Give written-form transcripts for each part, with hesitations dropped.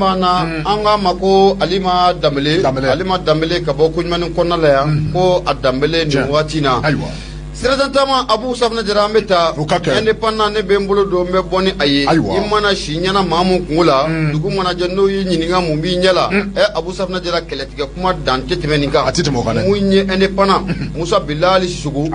Mana anga mako alima dambele kabo kunymani konnala ya ko adambele ni watina Siratantama Abu Safna Jarameta ene panna ne bembolo do me boni aye imana shinyana mamu kungula dugu mana janno yi nyininga mumbi nyala Abu Safna Jara keletiga kuma dante temeninga munye ene panna Musa Bilali Sugu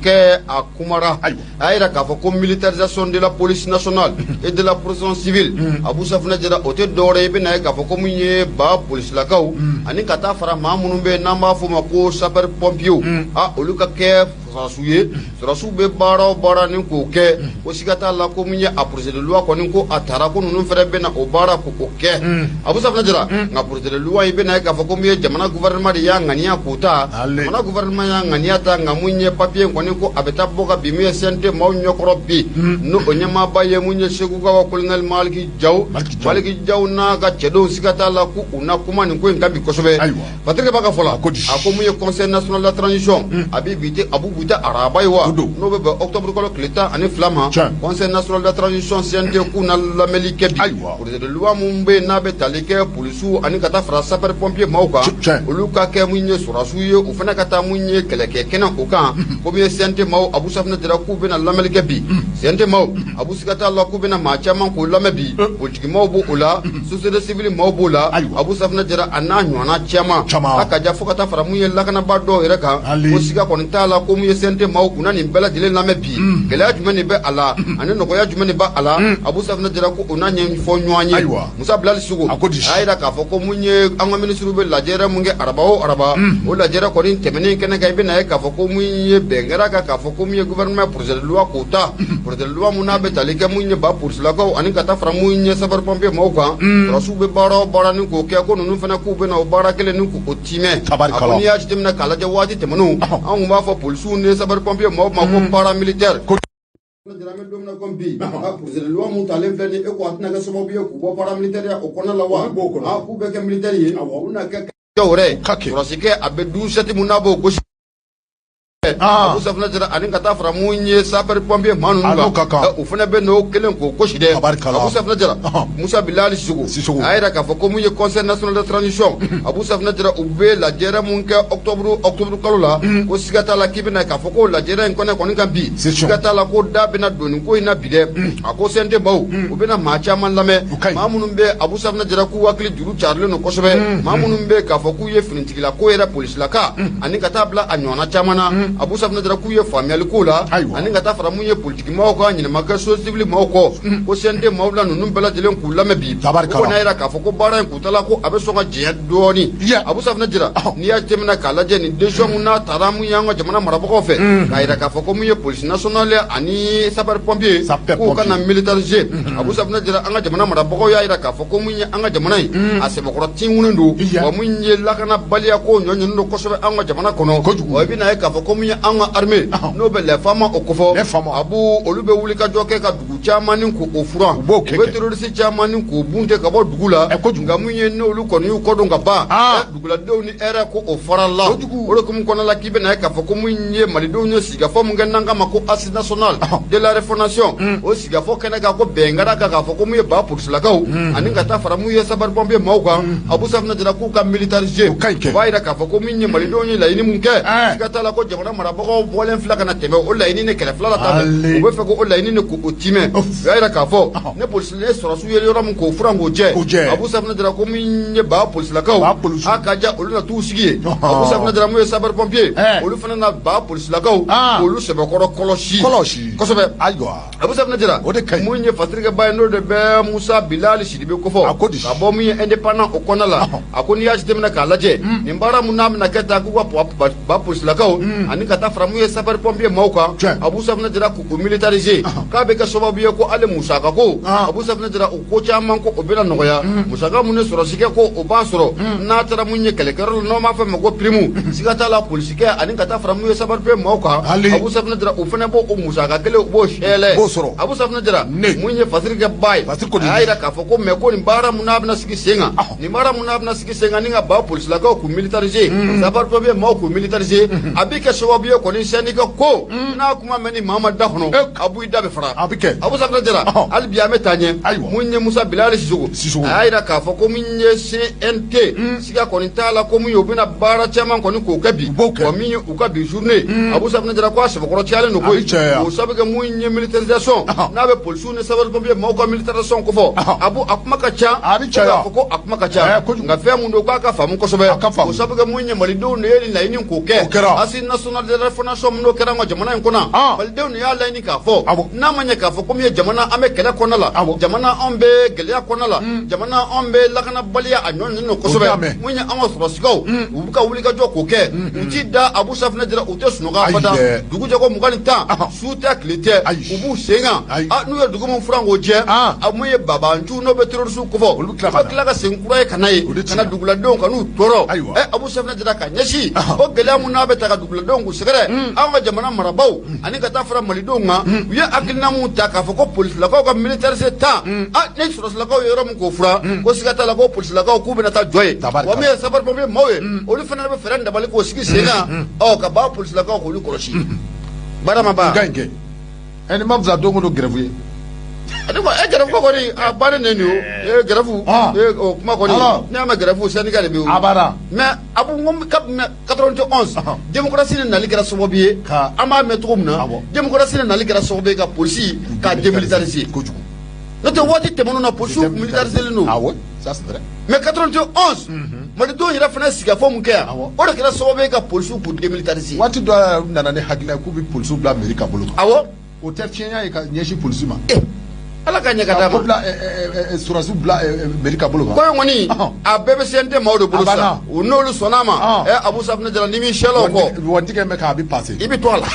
ke akumara ayira ka ko militarisation de la police nationale et de la protection civile Abu Safna Jara ote dore be na ka ko munye ba police la kaw ani kata fara mamu be namba fo mako sapeur pompier oluka ke Surasu be bara ni ko ke o sigata la ko munye a projet de loi ko ni ko atara ko nunu fere be na o bara ko ke Abu Safna Jara nga projet de loi be na ka fa ko munye jamana gouvernement ya ngania kota jamana gouvernement ya ngania ta nga munye papier ko ni ko abeta boga bi mi sente maw nyokoro bi no onyama baye munye segu ka colonel Maliki Jaw na ga chedo sigata la ko una kuma ni ko ngabi ko sobe patrick baka fola ako munye conseil national de la transition abibite abu Arabaywa, no be octobre kolo kleta ani flama conseil national de la transition CNT kuna la melike bi pour de loi mumbe na be talike polisu ani kata fra sapeur pompier mauka oluka ke munye surasuye ufana kata munye keleke kenan okan ko be CNT mau Abu Safna Jara ku be na la melike bi CNT mau Abu Sikata la ku be na macha man ko la mebi politique mau bu ula société civile mau bu la Abu Safna Jara ananyo na chama akaja fokata fra munye la kana bado ireka ko siga ko ntala ko sente maw kuna ni bela dile na mebi gela jumani be ala ane no ya jumani ba ala Abu Safna Jara ko onanye fo nyoanye Musa Bilali Sugu ayira ka fo ko munye anga ministru be la jere munge araba o la jere ko rin temene kene kay be na ka fo ko munye bengara ka fo ko munye gouvernement projet de loi kota projet de loi muna be talike munye ba pour cela ko ani kata fra munye sabar pompier mo ka rasu be bara ni ko ke ko nunu fana ku be na bara kele ni ko otime akoni ya jitemna kala jawadi temanu an ba fo polisu ne sabar pompier mo ko paramilitaire ko Jarame dom na kombi pour de loi mu talen flani e ko atna ga sobo biye ku bo paramilitaire o kona la wa ku be ke militaire yi una ke jore rosike abedu seti munabo ko Abu Safna Jara ani kata fra munye sapeur pompier manu nga ufuna be no kelen ko koshide Abu Safna Jara Musa Bilali Sugu ayira ka foko munye conseil national de transition Abu Safna Jara ube la jere munke octobre kalola ko sigata la kibina ka foko la jere nkone ko ninka bi sigata la ko da bina doni ko ina bide ako sente baw ube na macha man lame mamunun be Abu Safna Jara ku wakli juru charle no kosobe mamunun be ka foko ye finintigila ko era police la ka ani kata bla anyona chamana Abu Safna Jara ku ye famille ko la ani ngata fara munye politique ma ko anyina maka so civil ma ko sente mawla nunu bela jelen ku la mebi ko na ira ka fo ko bara ku tala ko abe so ga je doni Abu Safna Jara ni ya temna kala je ni dejo muna taramu yango jamana marabo ko fe ka ira ka fo ko munye police nationale ani sapeur pompier ko kana militaire Abu Safna Jara anga jamana marabo ko ya ira ka fo ko munye anga jamana ase mo ko tinunu ndo o munye la kana balia ko nyonyo ndo ko so anga jamana kono o bi na ka fo ko anga armée no be le fama okofo abu olube wuli ka joke ka dugu chamani ko ofura be terroriste chamani ko bunte ka bo dugula nga munye no lu ko ni ko do nga ba dugula do ni era ko ofara la olo ko mun ko na la kibe na ka fo ko munye mali do nyo siga fo mun nanga mako assise nationale de la refondation o siga fo kana ka ko bengara ka fo ko munye ba pour cela ka ani nga ta fara munye sabar pompier mawka Abu Safna Jara ku ka militarisé bayira ka fo ko munye mali do nyo la ini munke siga ta la ko jamana maraboko bolen flaka na teme o la ini ne kele flala ta o be fe ko o la ini ne ko otime gaira ka fo ne police le soro su yele ram ko frango je Abu Safna Jara ko minye ba police la ka aka ja o na tu sigie Abu Safna Jara mo sabar pompier o lu fana na ba police la ka o lu se be ko koloshi ko so be Abu Safna Jara mo nye fatrika ba no de be Musa Bilali Sidibe ko fo ka bo mi independent o konala akoni ya jitemna ka laje nimbara munam na keta ku ba police la ka ani kata framuye sapeur pompier mauka Abu Safna Jara ku militariser ka be ka sababu ye ko ale Musa ka ko Abu Safna Jara ko chaman ko obela noya Musa ka munne soro sike ko o ba soro na tara munye kele kero no ma fa ko primu sigata la police ke ani kata framuye sapeur pompier mauka Abu Safna Jara o fene bo o Musa ka kele bo shele Abu Safna Jara munye fasirike bay ayira ka fo ko me ko ni bara munabna sigi senga ni bara munabna sigi senga ni nga ba police la ka ku militariser sapeur pompier mauka militariser abi ke sababu ye kɔni sɛni ka ko n'a kuma mɛn ni Mama da kɔnɔ Abu da bɛ fara Abu Safinɛ Jara hali bi an bɛ taa ɲɛ mun ye Musa Bilali Sisoko a y'a yira k'a fɔ ko min ye CNT siga kɔni t'a la ko min ye u bɛna baara caman kɔni k'o kɛ bi wa min ye u ka bi journée Abu Safinɛ Jara ko a sɛbɛkɔrɔ cayalen don koyi o sabu kɛ mun ye militarisation n'a bɛ polisiw ni sapeurs pompiers maaw ka militarisation kofɔ Abu a kuma ka ca k'a fɔ ko a kuma ka ca nka fɛn mun don k'a ka faamu kosɛbɛ o sabu kɛ mun ye malidenw de ye nin laɲini k'o kɛ assise nationale de refondation minnu kɛra an ka jamana in kɔnɔ malidenw de y'a laɲini k'a fɔ n'a ma ɲɛ k'a fɔ komi ye jamana an bɛ kɛlɛ kɔnɔna la jamana an bɛ gɛlɛya kɔnɔna la jamana an bɛ lakanabaliya a ɲɔgɔn ninnu kosɛbɛ mun ye an ka sɔrɔsikaw u bɛ ka wulikajɔ k'o kɛ u t'i da Abu Safinɛ Jara u tɛ sunɔgɔ abada dugu jɛ ko 20 su tɛ tile tɛ u b'u sen kan n'u ye dugu min furan k'o jɛ a mun ye babanju n'o bɛ terroriste kofɔ olu bɛ tila ka segin kura ye ka na ye ka na duguladenw ka n'u tɔɔrɔ Abu Safinɛ Jara ka ɲɛsin o gɛlɛya mun n'a bɛ ta ka duguladenw k'u sɛgɛrɛ an ka jamana marabaw ani ka taa fara malidenw kan u ye hakilina mun ta k'a fɔ ko polisilakaw ka militarisé ta ni sɔrɔsilakaw ye yɔrɔ min k'o fura ko siga t'a la ko polisilakaw k'u bɛna taa jɔ ye wa min ye sapeurs pompiers maaw ye olu fana bɛ fɛɛrɛ dabali k'o sigi sen kan ka ban polisilakaw k'olu kɔlɔsi baara ma ban ni ma fisa don o don grève ye grève ko kɔni a bannen de don grève o kuma kɔni ne y'a mɛn grève syndicat de bɛ yen a banna mais a bɛ n ko 91 démocratie ni nali kɛra sababu ye an b'a mɛn cogo min na démocratie ni nali kɛra sababu ye ka polisi k'a démilitariser kojugu n'o tɛ waati tɛmɛn'o na polisiw militariselen don mais 91 malidenw yɛrɛ fana sigikafɔ mun kɛ yan o de kɛra sababu ye ka polisiw k'u démilitariser waati dɔ nana ni hakilina ye k'u bɛ polisiw bila mairie ka bolo kan o tɛ fiɲɛya ye ka ɲɛsin polisi ma ala ka ɲɛ ka d'a ma sɔrɔsiw bila mairie ka bolo kan ko in kɔni a bɛɛ bɛ CNT maaw de bolo sa u n'olu sɔnn'a ma Abu Safinɛ Jara ni min sɛlɛ o kɔ watigɛ bɛ k'a bɛ passé i bɛ to a la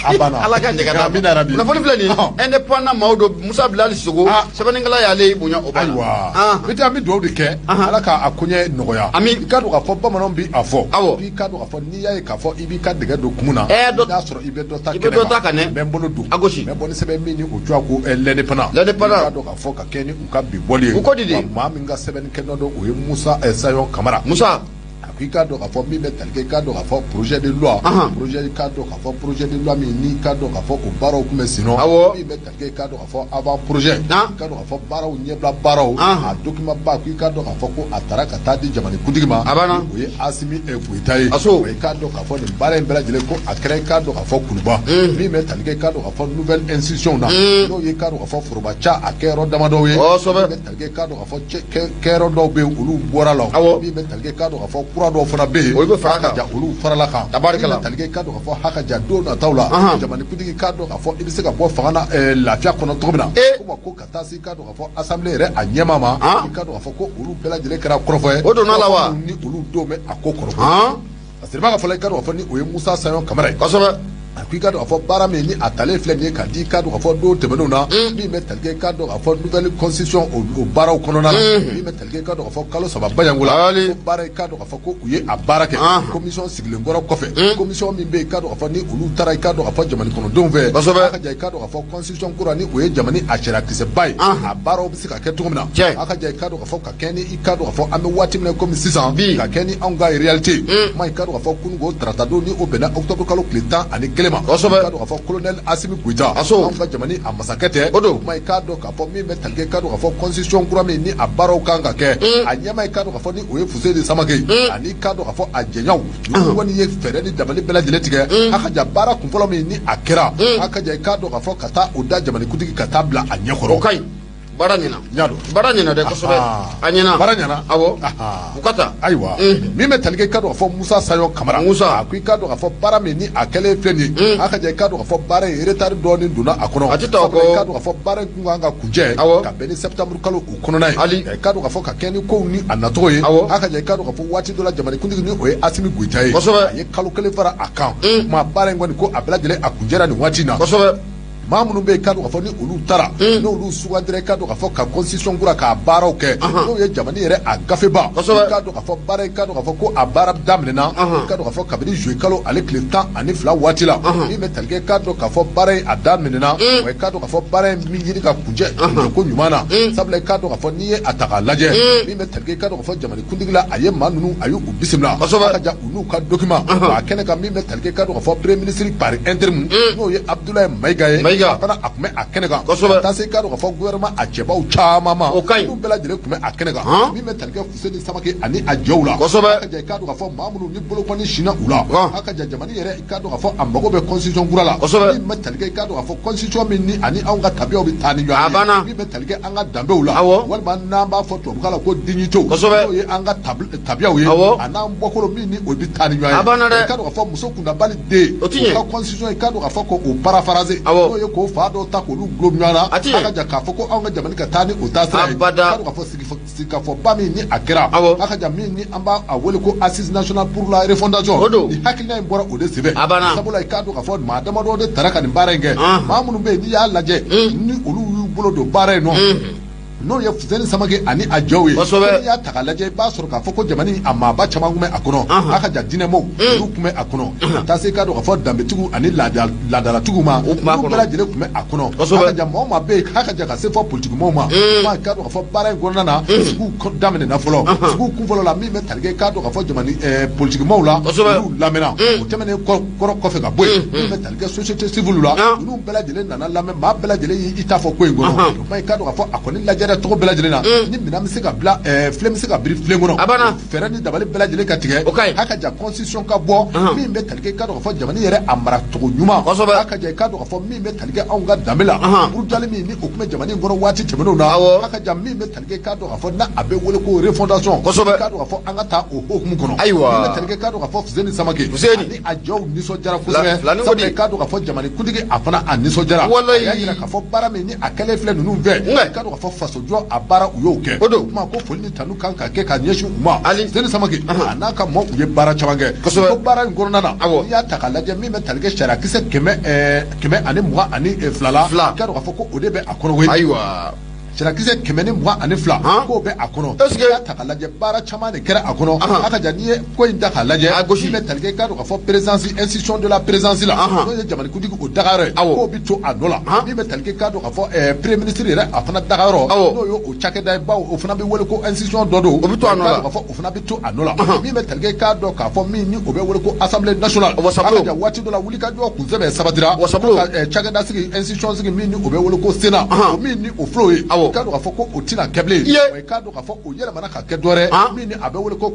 ala ka ɲɛ ka d'a ma kunnafoni filɛ nin ye indépendant maaw do Musa Bilali Sisoko sɛbɛnnikɛla y'ale bonya o b'a la n bɛ dugawu de kɛ ala k'a koɲɛ nɔgɔya i ka dɔn k'a fɔ bamananw bɛ a fɔ i ka dɔn k'a fɔ n'i y'a ye k'a fɔ i b'i ka dɛgɛ don kun na n'a sɔrɔ i bɛ dɔ ta kɛnɛ ma n bɛ n bolo don a gosi n bɛ bɔ ni sɛbɛn min ni o cogoya ko l'indépendant k'a fɔ ka kɛ ni u ka bi bɔli ye u ko di de maa min ka sɛbɛnni kɛ dɔ o ye Musa Sayon Kamara Musa i k'a dɔn k'a fɔ min bɛ tali kɛ i k'a dɔn k'a fɔ projet de loi projet i k'a dɔn k'a fɔ projet de loi min n'i k'a dɔn k'a fɔ o baaraw tun bɛ sen nɔ min bɛ tali kɛ i k'a dɔn k'a fɔ avant projet i k'a dɔn k'a fɔ baaraw ɲɛbila baaraw a document ba i k'a dɔn k'a fɔ ko a taara ka taa di jamanakuntigi ma o ye Asimi Goyita ye i k'a dɔn k'a fɔ nin baara in bɛɛ lajɛlen ko a kɛra i k'a dɔn k'a fɔ Kuluba min bɛ tali kɛ i k'a dɔn k'a fɔ nouvelle institution na n'o ye i k'a dɔn k'a fɔ forobaca a kɛyɔrɔ damadɔw ye min bɛ tali kɛ i k'a dɔn k'a fɔ kɛyɔrɔ dɔw bɛ yen olu bɔra la min bɛ tali kɛ i k'a dɔn k'a fɔ kura dɔw fana bɛ yen bɛ fara kan olu farala kan tabarikala talikɛ ka dɔn k'a fɔ hakaja don nataw la jamanakuntigi ka dɔn k'a fɔ i bɛ se ka bɔ fanga na lafiya kɔnɔ cogo min na ko ko ka taa se ka dɔn k'a fɔ assemblée yɛrɛ a ɲɛma ma i ka dɔn k'a fɔ ko olu bɛɛ lajɛlen kɛra kɔrɔfɔ ye o donna la wa ni olu don bɛ a ko kɔrɔ parce que ka fɔlɔ i ka dɔn k'a fɔ ni o ye Musa Sayon Kamara ye kosɛbɛ a ko i ka dɔn k'a fɔ baara min ni a talen filɛ nin ye ka di i ka dɔn k'a fɔ don tɛmɛnenw na min bɛ tali kɛ i ka dɔn k'a fɔ nouvelle constitution o baaraw kɔnɔna na min bɛ tali kɛ i ka dɔn k'a fɔ kalo 3 bayango la ko baara i ka dɔn k'a fɔ ko u ye a baara kɛ commission sigilen kɔrɔ kɔfɛ commission min bɛ i ka dɔn k'a fɔ ni olu taara i ka dɔn k'a fɔ jamana kɔnɔdenw fɛ a ka ja i ka dɔn k'a fɔ constitution kura ni o ye jamana a cɛrakisɛba ye a baaraw bɛ se ka kɛ cogo min na a ka ja i ka dɔn k'a fɔ ka kɛ ni i ka dɔn k'a fɔ an bɛ waati min na komi sisan ka kɛ ni anw ka réalité ma i ka dɔn k'a fɔ kununko tarata don ni o bɛnna octobre kalo tile 11 ma k'a fɔ colonel Asimi Goyita anw ka jamana a masakɛ tɛ o don ma i k'a dɔn k'a fɔ min bɛ tali kɛ i k'a dɔn k'a fɔ constitution kura min ni a baaraw kan ka kɛ a ɲɛma i k'a dɔn k'a fɔ ni o ye Fuseni Samake ani k'a dɔn k'a fɔ a jɛɲaw ni kɔni ye fɛɛrɛ ni dabali bɛɛ lajɛlen tigɛ a ka ja baara kunfɔlɔ min ni a kɛra a ka ja i k'a dɔn k'a fɔ ka taa o da jamanakuntigi ka taa bila a ɲɛkɔrɔ o ka ɲi baara ɲɛna baara ɲɛna dɛ kosɛbɛ a ɲɛna baara ɲɛna awɔ u ka taa ayiwa min bɛ tali kɛ i ka dɔn k'a fɔ Musa Sayon Kamara a ko i ka dɔn k'a fɔ baara min ni a kɛlen filɛ nin ye a ka ja i ka dɔn k'a fɔ baara in retard dɔɔni donna a kɔnɔ a tɛ taa o kɔ i ka dɔn k'a fɔ baara in kun kan ka kuncɛ ka bɛn ni septembre kalo o kɔnɔna ye i ka dɔn k'a fɔ ka kɛ ni kow ni a nacogo ye a ka ja i ka dɔn k'a fɔ waati dɔ la jamanakuntigi ni o ye Asimi Goyita ye a ye kalo 1 fara a kan kuma baara in kɔni ko a bɛɛ lajɛlen a kuncɛra nin waati in na maa minnu bɛ yen k'a dɔn k'a fɔ ni olu taara n'olu sugandira k'a dɔn k'a fɔ ka constitution kura k'a baaraw kɛ n'o ye jamana yɛrɛ a gafeba k'a dɔn k'a fɔ baara k'a dɔn k'a fɔ ko a baara daminɛna k'a dɔn k'a fɔ kabini juillet kalo ale tile 12 waati la min bɛ tali kɛ k'a dɔn k'a fɔ baara a daminɛna o ye k'a dɔn k'a fɔ baara min ɲini ka kunjɛ ko ɲuman na sabula k'a dɔn k'a fɔ n'i ye a ta k'a lajɛ min bɛ tali kɛ k'a dɔn k'a fɔ jamanakuntigi la a ye maa ninnu a y'u bisimila ka ja u n'u ka document a kɛnɛ kan min bɛ tali kɛ k'a dɔn k'a fɔ premier ministre par intérim n'o ye Abdoulaye Mayiga ye a fana a tun bɛ a kɛnɛ kan ka taa se k'a dɔn k'a fɔ gouvernement a cɛbaw caman ma olu bɛɛ lajɛlen tun bɛ a kɛnɛ kan min bɛ tali kɛ Fuseni Samake ani a jɛw la a ka ja k'a dɔn k'a fɔ maa minnu ni bolokɔni sinna u la a ka ja jamana yɛrɛ k'a dɔn k'a fɔ a mago bɛ constitution kura la min bɛ tali kɛ k'a dɔn k'a fɔ constitution min ni ani anw ka tabiyaw bɛ taa ni ɲɔgɔn ye min bɛ tali kɛ an ka danbew la walima n'an b'a fɔ tubabukan la ko dignité n'o ye an ka tabiyaw ye a n'an bɔkolo min ni o bɛ taa ni ɲɔgɔn ye k'a dɔn k'a fɔ muso kundabali den o ka constitution ye k'a dɔn k'a fɔ ko o paraphrasé n'o ye k'o fa dɔw ta k'olu gulo ɲɔgɔn na a ka ja k'a fɔ ko anw ka jamana ka taa ni o taa sira ye k'a dɔn k'a fɔ sigikafɔba min ni a kɛra a ka ja min ni an b'a wele ko assise nationale pour la refondation ni hakilina in bɔra o de sɛbɛn sabula k'a dɔn k'a fɔ maa damadɔ de taara ka nin baara in kɛ maa minnu bɛ yen n'i y'a lajɛ ni olu y'u bolo don baara in nɔ n'o ye Fuseni Samake ani a jɛw ye n'i y'a ta k'a lajɛ i b'a sɔrɔ k'a fɔ ko jamana in a maaba caman tun bɛ a kɔnɔ a ka ja dinɛmaw olu tun bɛ a kɔnɔ ka taa se k'a dɔn k'a fɔ danbetigiw ani laadalatigiw ma olu bɛɛ lajɛlen tun bɛ a kɔnɔ a ka ja maa o maa bɛ yen a ka ja ka se fɔ politikimɔgɔw ma k'a dɔn k'a fɔ baara in kɔnɔna na sigiw daminɛna fɔlɔ sigiw kun fɔlɔ la min bɛ tali kɛ k'a dɔn k'a fɔ jamana politikimɔgɔw la olu lamɛnna o tɛmɛnen kɔfɛ ka bɔ yen min bɛ tali kɛ société civile la olu bɛɛ lajɛlen nana lamɛn maa bɛɛ lajɛlen y'i ta fɔ ko in kɔnɔ k'a dɔn k'a fɔ a kɔni lajɛra tɔgɔ bɛɛ lajɛlen na ni minɛn bɛ se ka bila filen bɛ se ka biri filen kɔnɔ fɛɛrɛ ni dabali bɛɛ lajɛlen ka tigɛ a ka ja constitution ka bɔ min bɛ tali kɛ k'a dɔn k'a fɔ jamana yɛrɛ a mara cogo ɲuman a ka ja k'a dɔn k'a fɔ min bɛ tali kɛ anw ka danbe la burudali min ni o tun bɛ jamana in kɔnɔ waati tɛmɛnenw na a ka ja min bɛ tali kɛ k'a dɔn k'a fɔ n'a a bɛ wele ko refondation k'a dɔn k'a fɔ an ka taa o hokumu kɔnɔ min bɛ tali kɛ k'a dɔn k'a fɔ Fuseni Samake ani a jɛw nisɔndiyara kosɛbɛ sabula k'a dɔn k'a fɔ jamanakuntigi a fana a nisɔndiyara a y'a jira k'a fɔ baara min ni a kɛlen filɛ ninnu fɛ k'a dɔn k'a fɔ fasojɔ a baara u y'o kɛ o kuma ko foli ni tanu kan ka kɛ ka ɲɛsin u ma Fuseni Samake a n'a ka maaw u ye baara caman kɛ ko baara in kɔnɔna na n'i y'a ta k'a lajɛ min bɛ tali kɛ sariya kisɛ 122 la k'a dɔn k'a fɔ ko o de bɛ a kɔnɔ ayiwa sarakisɛ 122 k'o bɛ a kɔnɔ n'i y'a ta k'a lajɛ baara caman de kɛra a kɔnɔ a ka ja n'i ye ko in ta k'a lajɛ min bɛ tali kɛ k'a dɔn k'a fɔ présidence institution de la présidence la n'o ye jamanakuntigi o dagayɔrɔ ye k'o bɛ to a nɔ la min bɛ tali kɛ k'a dɔn k'a fɔ premier ministre yɛrɛ a fana dagayɔrɔ n'o ye o cakɛda ye bawo o fana bɛ wele ko institution dɔ don o bɛ to a nɔ la k'a fɔ o fana bɛ to a nɔ la min bɛ tali kɛ k'a dɔn k'a fɔ min ni o bɛ wele ko assemblée nationale a ka ja waati dɔ la wulikajɔ kunsɛbɛ sabatira ka cakɛda sigi institution sigi min ni o bɛ wele ko sénat o min ni o filɛ o ye k'a dɔn k'a fɔ ko o tina kɛ bilen o ye k'a dɔn k'a fɔ o yɛlɛmana ka kɛ dɔ wɛrɛ min ni a bɛ wele ko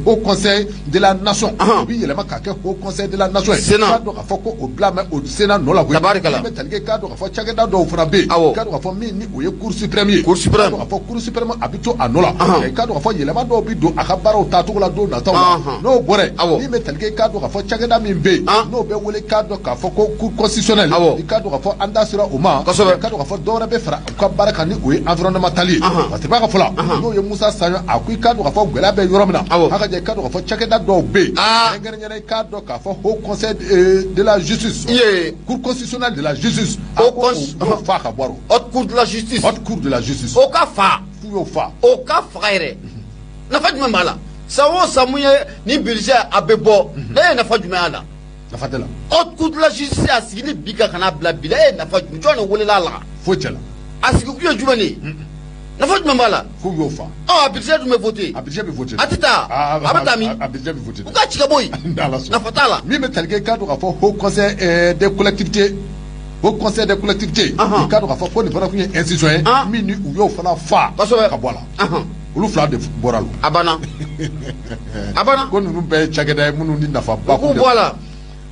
haut conseil de la nation o bɛ yɛlɛma ka kɛ haut conseil de la nation ye k'a dɔn k'a fɔ ko o bila mɛ o sénat nɔ la koyi min bɛ tali kɛ k'a dɔn k'a fɔ cakɛda dɔw fana bɛ yen k'a dɔn k'a fɔ min ni o ye cour suprême ye k'a dɔn k'a fɔ cour suprême a bɛ to a nɔ la k'a dɔn k'a fɔ yɛlɛma dɔw bɛ don a ka baaraw tacogo la don nataw la n'o bɔra min bɛ tali kɛ k'a dɔn k'a fɔ cakɛda min bɛ yen n'o bɛ wele k'a dɔn k'a fɔ ko cour constitutionnelle k'a dɔn k'a fɔ an da sera o ma k'a dɔn k'a fɔ dɔ wɛrɛ bɛ fara u ka baara kan ni o ye environnemental ye a tɛ b'a ka fɔla n'o ye Musa Saɲɔ a ko i k'a dɔn k'a fɔ gɛlɛya bɛ yɔrɔ min na a ka ja i k'a dɔn k'a fɔ cakɛda dɔw bɛ yen kɛrɛnkɛrɛnnen i k'a dɔn k'a fɔ haut conseil de la justice cour constitutionnelle de la justice a ko o fa ka bɔ haute cour de la justice haute cour de la justice o ka fa f'u y'o fa o ka faga yɛrɛ nafa jumɛn b'a la san o san mun ye ni budget a bɛ bɔ ne ye nafa jumɛn y'a la nafa tɛ la haute cour de la justice a sigili bi ka kana bila bi la e ye nafa jumɛn jɔn de welela a la foyi tɛ la a sigi kun ye jumɛn de ye nafa jumɛn b'a la f'u y'o fa a budget dun bɛ voté a budget bɛ voté a tɛ taa a bɛ taa min a budget bɛ voté u ka ci ka bɔ yen nafa t'a la min bɛ tali kɛ k'a dɔn k'a fɔ haut conseil des collectivités haut conseil des collectivités i k'a dɔn k'a fɔ ko nin fana kun ye institution ye min ni u y'o fana fa ka bɔ a la olu fila de bɔra la a banna a banna ko ninnu bɛɛ ye cakɛda ye minnu ni nafa ba kun bɔ a la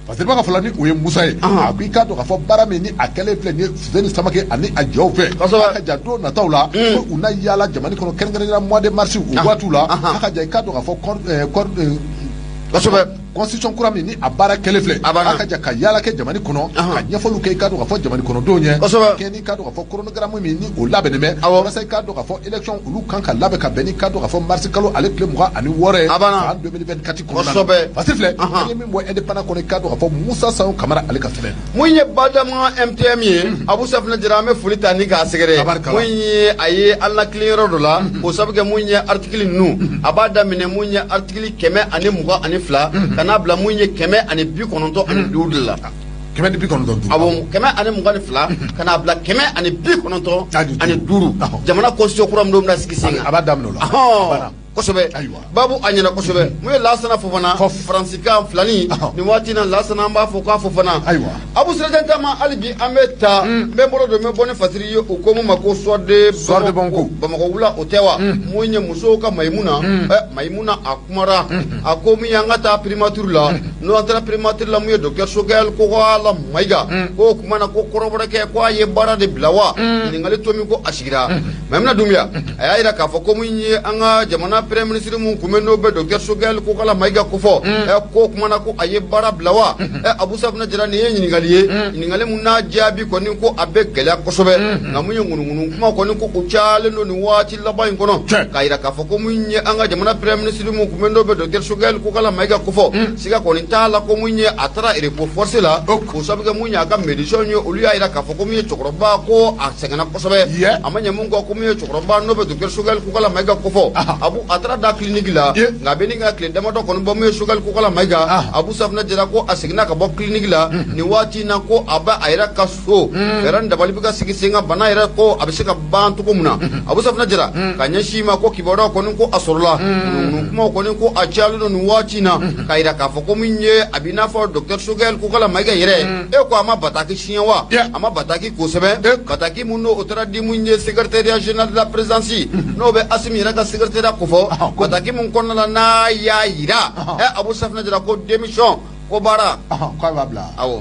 parce que b'a ka fɔla ni o ye Musa ye a ko i k'a dɔn k'a fɔ baara min ni a kɛlen filɛ nin ye Fuseni Samake ani a jɛw fɛ a ka ja don nataw la ko u na yaala jamana kɔnɔ kɛrɛnkɛrɛnnenya mois de mars o waatiw la a ka ja i k'a dɔn k'a fɔ kosɛbɛ constitution kura min ni a baara kɛlen filɛ a ka ja ka yaala kɛ jamana kɔnɔ ka ɲɛfɔliw kɛ i ka dɔn ka fɔ jamana kɔnɔdenw ɲɛ kɛ ni ka dɔn ka fɔ chronogramme min ni o labɛnnen bɛ walasa i ka dɔn ka fɔ élection olu kan ka labɛn ka bɛn ni ka dɔn ka fɔ mars kalo ale tile 26 ye san 2024 kɔnɔna na Basiri filɛ an ye min bɔ indépendant kɔnɔ i ka dɔn ka fɔ Musa Sayo Kamara ale ka sɛbɛn mun ye badama MTM ye Abu Safinɛ Jara an bɛ foli ta ni k'a sɛgɛrɛ mun ye a ye Ala kilen yɔrɔ dɔ la o sabu kɛ mun ye article ninnu a b'a daminɛ mun ye article 122 ka n'a bila mun ye 195 de la 195 awɔ 122 ka n'a bila 195 jamana constitution kura min don bɛna sigi sen kan a b'a daminɛ o la kosɛbɛ babu a ɲɛna kosɛbɛ mun ye Lasana Fofana faransikan filani nin waati na Lasana an b'a fɔ k'a Fofana Abu Sirajɛ Tama hali bi an bɛ taa n bɛ bolo don n bɛ bɔ ni fasiri ye o ko mun ma ko soir de Bamakɔ wula o tɛ wa mun ye musow ka Mayimuna Mayimuna a kumara a ko min ye an ka taa primature la n'o an taara primature la mun ye docteur Sogɛl Kokala Mayiga ko o kuma na ko kɔrɔbɔrɔkɛ ko a ye baara de bila wa ɲininkali to min ko a sigira Mayimuna Dunbiya a y'a jira k'a fɔ ko mun ye an ka jamana premier ministre mun kun bɛ n'o bɛ docteur Sogɛl Kokala Mayiga ko fɔ ko kuma na ko a ye baara bila wa Abu Safinɛ Jara nin ye ɲininkali ye ɲininkali mun n'a jaabi kɔni ko a bɛ gɛlɛya kosɛbɛ nka mun ye ŋunuŋunu kuma kɔni ko o cayalen don nin waati laban in kɔnɔ k'a jira k'a fɔ ko mun ye an ka jamana premier ministre mun kun bɛ n'o bɛ docteur Sogɛl Kokala Mayiga ko fɔ siga kɔni t'a la ko mun ye a taara report forcé la o sabu kɛ mun ye a ka médecins ye olu y'a jira k'a fɔ ko mun ye cɛkɔrɔba ko a sɛgɛnna kosɛbɛ a ma ɲɛ mun kɔ ko mun ye cɛkɔrɔba n'o bɛ docteur Sogɛl Kokala Mayiga ko fɔ Abu a taara da clinique la nka a bɛ ni ka tile damadɔ kɔni bɔ mun ye Sogɛl Kokala Mayiga Abu Safinɛ Jara ko a seginna ka bɔ clinique la nin waati in na ko a bɛ a yɛrɛ ka so fɛɛrɛ dabali bɛ ka sigi sen kan bana yɛrɛ ko a bɛ se ka ban cogo min na Abu Safinɛ Jara ka ɲɛsin ma ko kibaruyaw kɔni ko a sɔrɔla ŋunuŋunu kumaw kɔni ko a cayalen don nin waati in na k'a jira k'a fɔ ko min ye a bɛ i n'a fɔ docteur Sogɛl Kokala Mayiga yɛrɛ ko a ma bataki siɲɛ wa a ma bataki kosɛbɛ bataki mun n'o o taara di mun ye secrétariat général de la présidence n'o bɛ Asimi yɛrɛ ka secrétariat ko fɔ bataki mun kɔnɔna la n'a y'a yira Abu Safinɛ Jara ko démission ko baara k'a b'a bila awɔ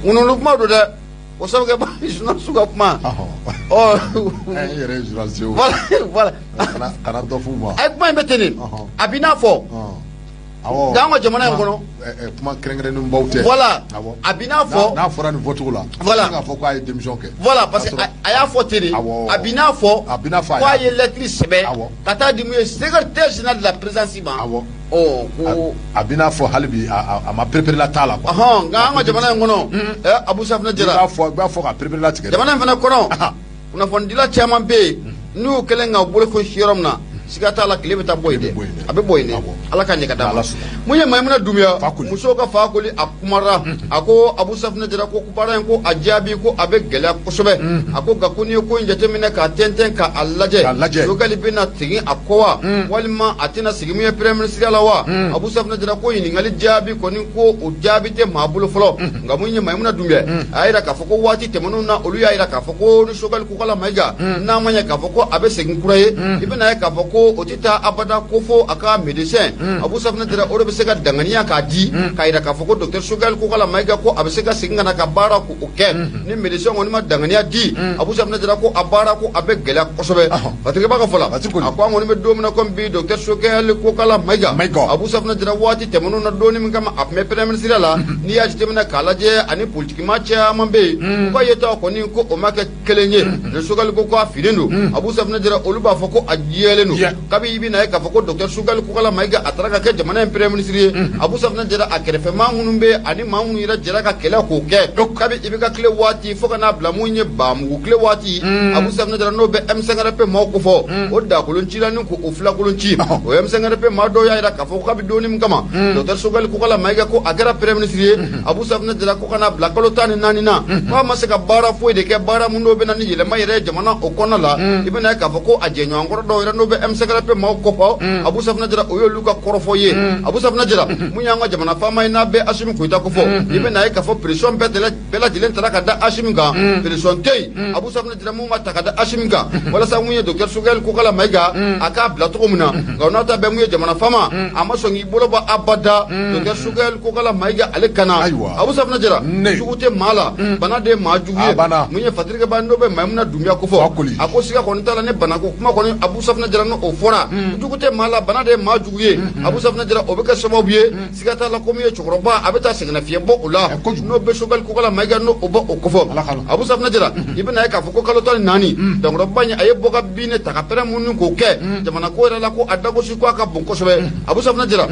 ŋunuŋunu kuma don dɛ o sabu kɛ journaliste ka kuma yɛrɛ ye journaliste ye voilà kana dɔ f'u ma a ye kuma in bɛ ten de a b'i n'a fɔ nka an ka jamana in kɔnɔ kuma kɛrɛnkɛrɛnnen baw tɛ voilà a b'i n'a fɔ n'a fɔra nin fɔcogo la voilà k'a fɔ k'a ye démission kɛ voilà parce que a y'a fɔ ten de a b'i n'a fɔ k'a ye lettre sɛbɛn ka taa di mun ye secrétaire général de la présidence ma ko a b'i n'a fɔ hali bi a ma pereperela t'a la quoi nka an ka jamana in kɔnɔ Abu Safinɛ Jara i b'a fɔ ka pereperela tigɛ jamana in fana kɔnɔ kunnafonidila caman bɛ yen n'u kɛlen ka bolokɔsi yɔrɔ min na siga t'a la tile bɛ taa bɔ yen dɛ a bɛ bɔ yen dɛ Ala ka ɲɛ ka d'a ma mun ye Mayimuna Dunbiya musow ka fakoli a kumara a ko Abu Safinɛ Jara ko baara in ko a jaabi ko a bɛ gɛlɛya kosɛbɛ a ko nka ko n'i ye ko in jateminɛ k'a tɛntɛn k'a lajɛ Sogɛl bɛna segin a kɔ wa walima a tɛna sigi mun ye premier ministre la wa Abu Safinɛ Jara ko ɲininkali jaabi kɔni ko o jaabi tɛ maa bolo fɔlɔ nka mun ye Mayimuna Dunbiya a y'a jira k'a fɔ ko waati tɛmɛnenw na olu y'a jira k'a fɔ ko ni Sogɛl Kokala Mayiga n'a ma ɲɛ k'a fɔ ko a bɛ segin kura ye i bɛna ye k'a fɔ ko o tɛ taa abada ko fo a ka médecin Abu Safinɛ Jara o de bɛ se ka danganiya k'a di k'a jira k'a fɔ ko docteur Sogɛl Kokala Mayiga ko a bɛ se ka segin ka na ka baara ko o kɛ ni médecin kɔni ma danganiya di Abu Safinɛ Jara ko a baara ko a bɛ gɛlɛya kosɛbɛ Fatigɛba ka fɔ la a ko an kɔni bɛ don min na komi bi docteur Sogɛl Kokala Mayiga Abu Safinɛ Jara waati tɛmɛnenw na donni min kama a tun bɛ premier ministre la n'i y'a jateminɛ k'a lajɛ ani politique maa caman bɛ yen u ka yetaw kɔni ko o ma kɛ kelen ye ni Sogɛl ko k'a finnen don Abu Safinɛ Jara olu b'a fɔ ko a jɛlen don kabi i bɛ na ye k'a fɔ ko docteur Sogɛl Kokala Mayiga a taara ka kɛ jamana in premier ministre ye Abu Safinɛ Jara a kɛrɛfɛ maa minnu bɛ ani maa minnu yɛrɛ jɛra ka kɛlɛ k'o kɛ kabi i bɛ ka tile waati fo ka n'a bila mun ye Bamugu tile waati Abu Safinɛ Jara n'o bɛ M5RP maaw ko fɔ o dakolon cila ni k'o filakolon ci o M5RP maa dɔw y'a jira k'a fɔ kabi donni min kama docteur Sogɛl Kokala Mayiga ko a kɛra premier ministre ye Abu Safinɛ Jara ko ka n'a bila kalo 14 na k'a ma se ka baara foyi de kɛ baara mun dɔw bɛ na ni yɛlɛma yɛrɛ jamana o kɔnɔna la i bɛ na ye k'a fɔ ko a jɛɲɔgɔnkɔrɔ dɔw yɛrɛ n'o bɛ M5RP maaw ko fɔ Abu Safinɛ Jara o y'olu ka kɔrɔfɔ ye Abu Safinɛ Jara mun y'an ka jamana faama ye n'a bɛ Asimi Goyita ko fɔ i bɛ na ye k'a fɔ pression bɛɛ lajɛlen taara ka da Asimi kan pression tɛ yen Abu Safinɛ Jara mun ma ta ka da Asimi kan walasa mun ye docteur Sogɛl Kokala Mayiga a k'a bila cogo min na nka n'a ta bɛɛ mun ye jamana faama a ma sɔn k'i bolo bɔ abada docteur Sogɛl Kokala Mayiga ale kana Abu Safinɛ Jara jugu tɛ maa la bana de ye maa jugu ye mun ye Fatigɛba no be Maimuna Doumbia ko fo ako siga ko ntala ne bana ko kuma ko ni Abu Safna Jara no o fora jugute mala bana de ma juguye Abu Safna Jara o be ka sababu ye siga ta la ko mi chokroba abeta segna fiye bo ula no be shogal ko kala maiga no o bo o ko fo Abu Safna Jara ibina ka fo ko kala to nani donc robanya aye boga bine ta ka pere mun ko ke jamana ko la ko adago si ko aka bon ko sobe Abu Safna Jara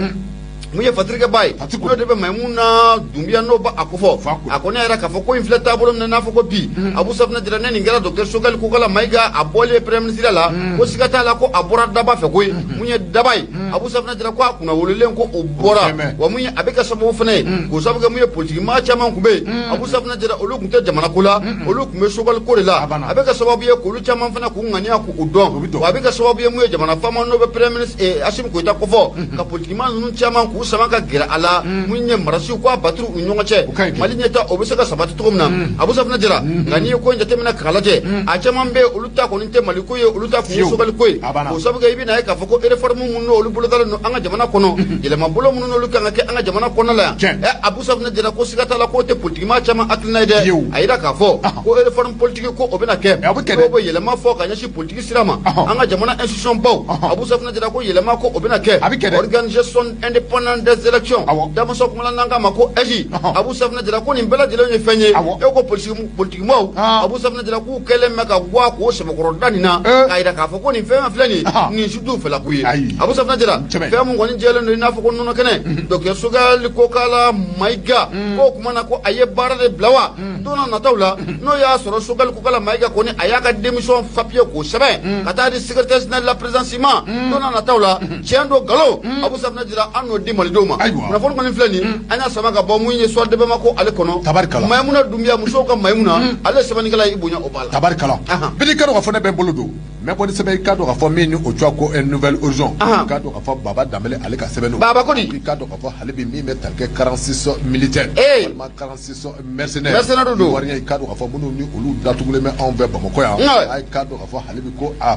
muye fatrike bay no de be Maimuna Doumbia no ba akofo akone era ka fo ko inflata bolo na fo ko bi Abu Safna Jara ne ngara docteur Sogal ko kala maiga abole premier ministre la ko sigata la ko abora daba fe ko munye dabay Abu Safna Jara ko akuna wolulen ko obora wa munye abeka sabo fene ko sabuga munye politique ma chama ko be Abu Safna Jara olu kunte jamana kula olu kume Sogal ko la abeka sababu ye ko lu chama fene ko ngani ko udon wa abeka sababu ye munye jamana fama no be premier ministre Assimi Goïta ko fo ka politique ma nu chama ko sama ka gira ala munye marasi ko batru unyonga che mali nyeta obisa ka sabati to mna Abu Safna Jara ngani ko njate mena kalaje a chaman be uluta ko ninte mali ko ye uluta ko Sogal ko ko sabuga ibina ka fako reform mun no olu bulodal no anga jamana kono ile mabulo mun no luka ngake anga jamana kono la Abu Safna Jara ko sigata la ko te politique ma chama atlina de ayira ka fo ko reform politique ko obina ke ko bo yele ma fo ka nyashi politique sirama anga jamana institution baw Abu Safna Jara ko yele ma ko obina ke organisation indépendante des élections dama so ko nanga mako eji Abu Safna Jara ko ni bela jelo ni fenye e ko politique mo Abu Safna Jara ko kele meka gwa ko se makoro danina kaida ka fo ko ni fema flani ni sudu fela kuye Abu Safna Jara fema ngoni jelo ni na fo ko nono kene donc Sogal ko kala maiga ko kuma na ko aye barade blawa dona na tawla no ya soro Sogal ko kala maiga ko ni ayaka démission papier ko sebe kata di secrétaire général la présidence ma dona na tawla chendo galo Abu Safna Jara anno di mal doma na fon ko ni flani anya sama ga bo munye so de ma ko ale kono Maimuna Doumbia muso ka Maimuna ale sabani kala ibunya obala tabarkala bidi kado ka fone be bolodo me ko sebe kado ka fo mini o twa ko un nouvel urgent kado ka fo Baba Dambélé ale ka sebeno baba ko di kado ka fo halibi mi me talke 46 militaires ma 46 mercenaires do warinya kado ka fo munu ni olu datugule me envers Bamako ya ay kado ka fo halibi ko a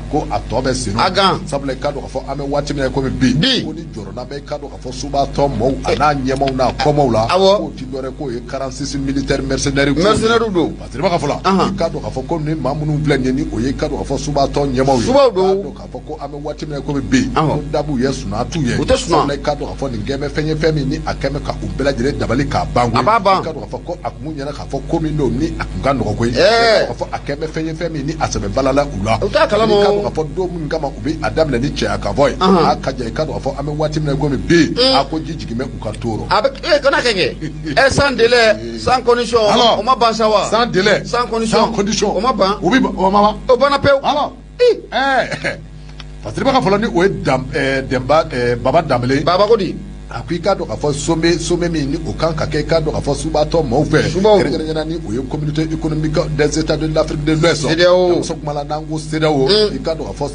tobe sino sabule kado ka fo ame wati me ko bi ko ni joro na be kado ka fo suba to mo ana nyemo na komo la ko ti dore ko 46 militaires mercenaires do patri ba ka fo la kado ka fo ko ni mamunu vlenye ni o ye kado ka fo suba to nyemo suba do ka fo ko ame wati me ko bi dabu yesu na tu ye sabule kado ka fo ni ngeme fenye femi ni akeme ka ubela jere dabali ka bangu kado ka fo ko akumunya na ka fo ko mi no ni akunga no ko ka fo akeme fenye femi ni asebe balala ula kado ka fo do mun ngama ubi adam le ni che aka boy akaje kado ka fo ame wati me ko bi ako jijigime ukatoro kana kenge sans délai sans condition on m'a ban sawa sans délai sans condition on m'a ban ubi o mama o bana peu alors parce que baka folani o demba Baba Dambélé baba ko di akui kado ka fo sommet mi ni o kan ka ke kado ka fo suba to mo fe kere ni o ye communauté économique des états de l'Afrique de l'Ouest so kumala nango CEDEAO kado ka fo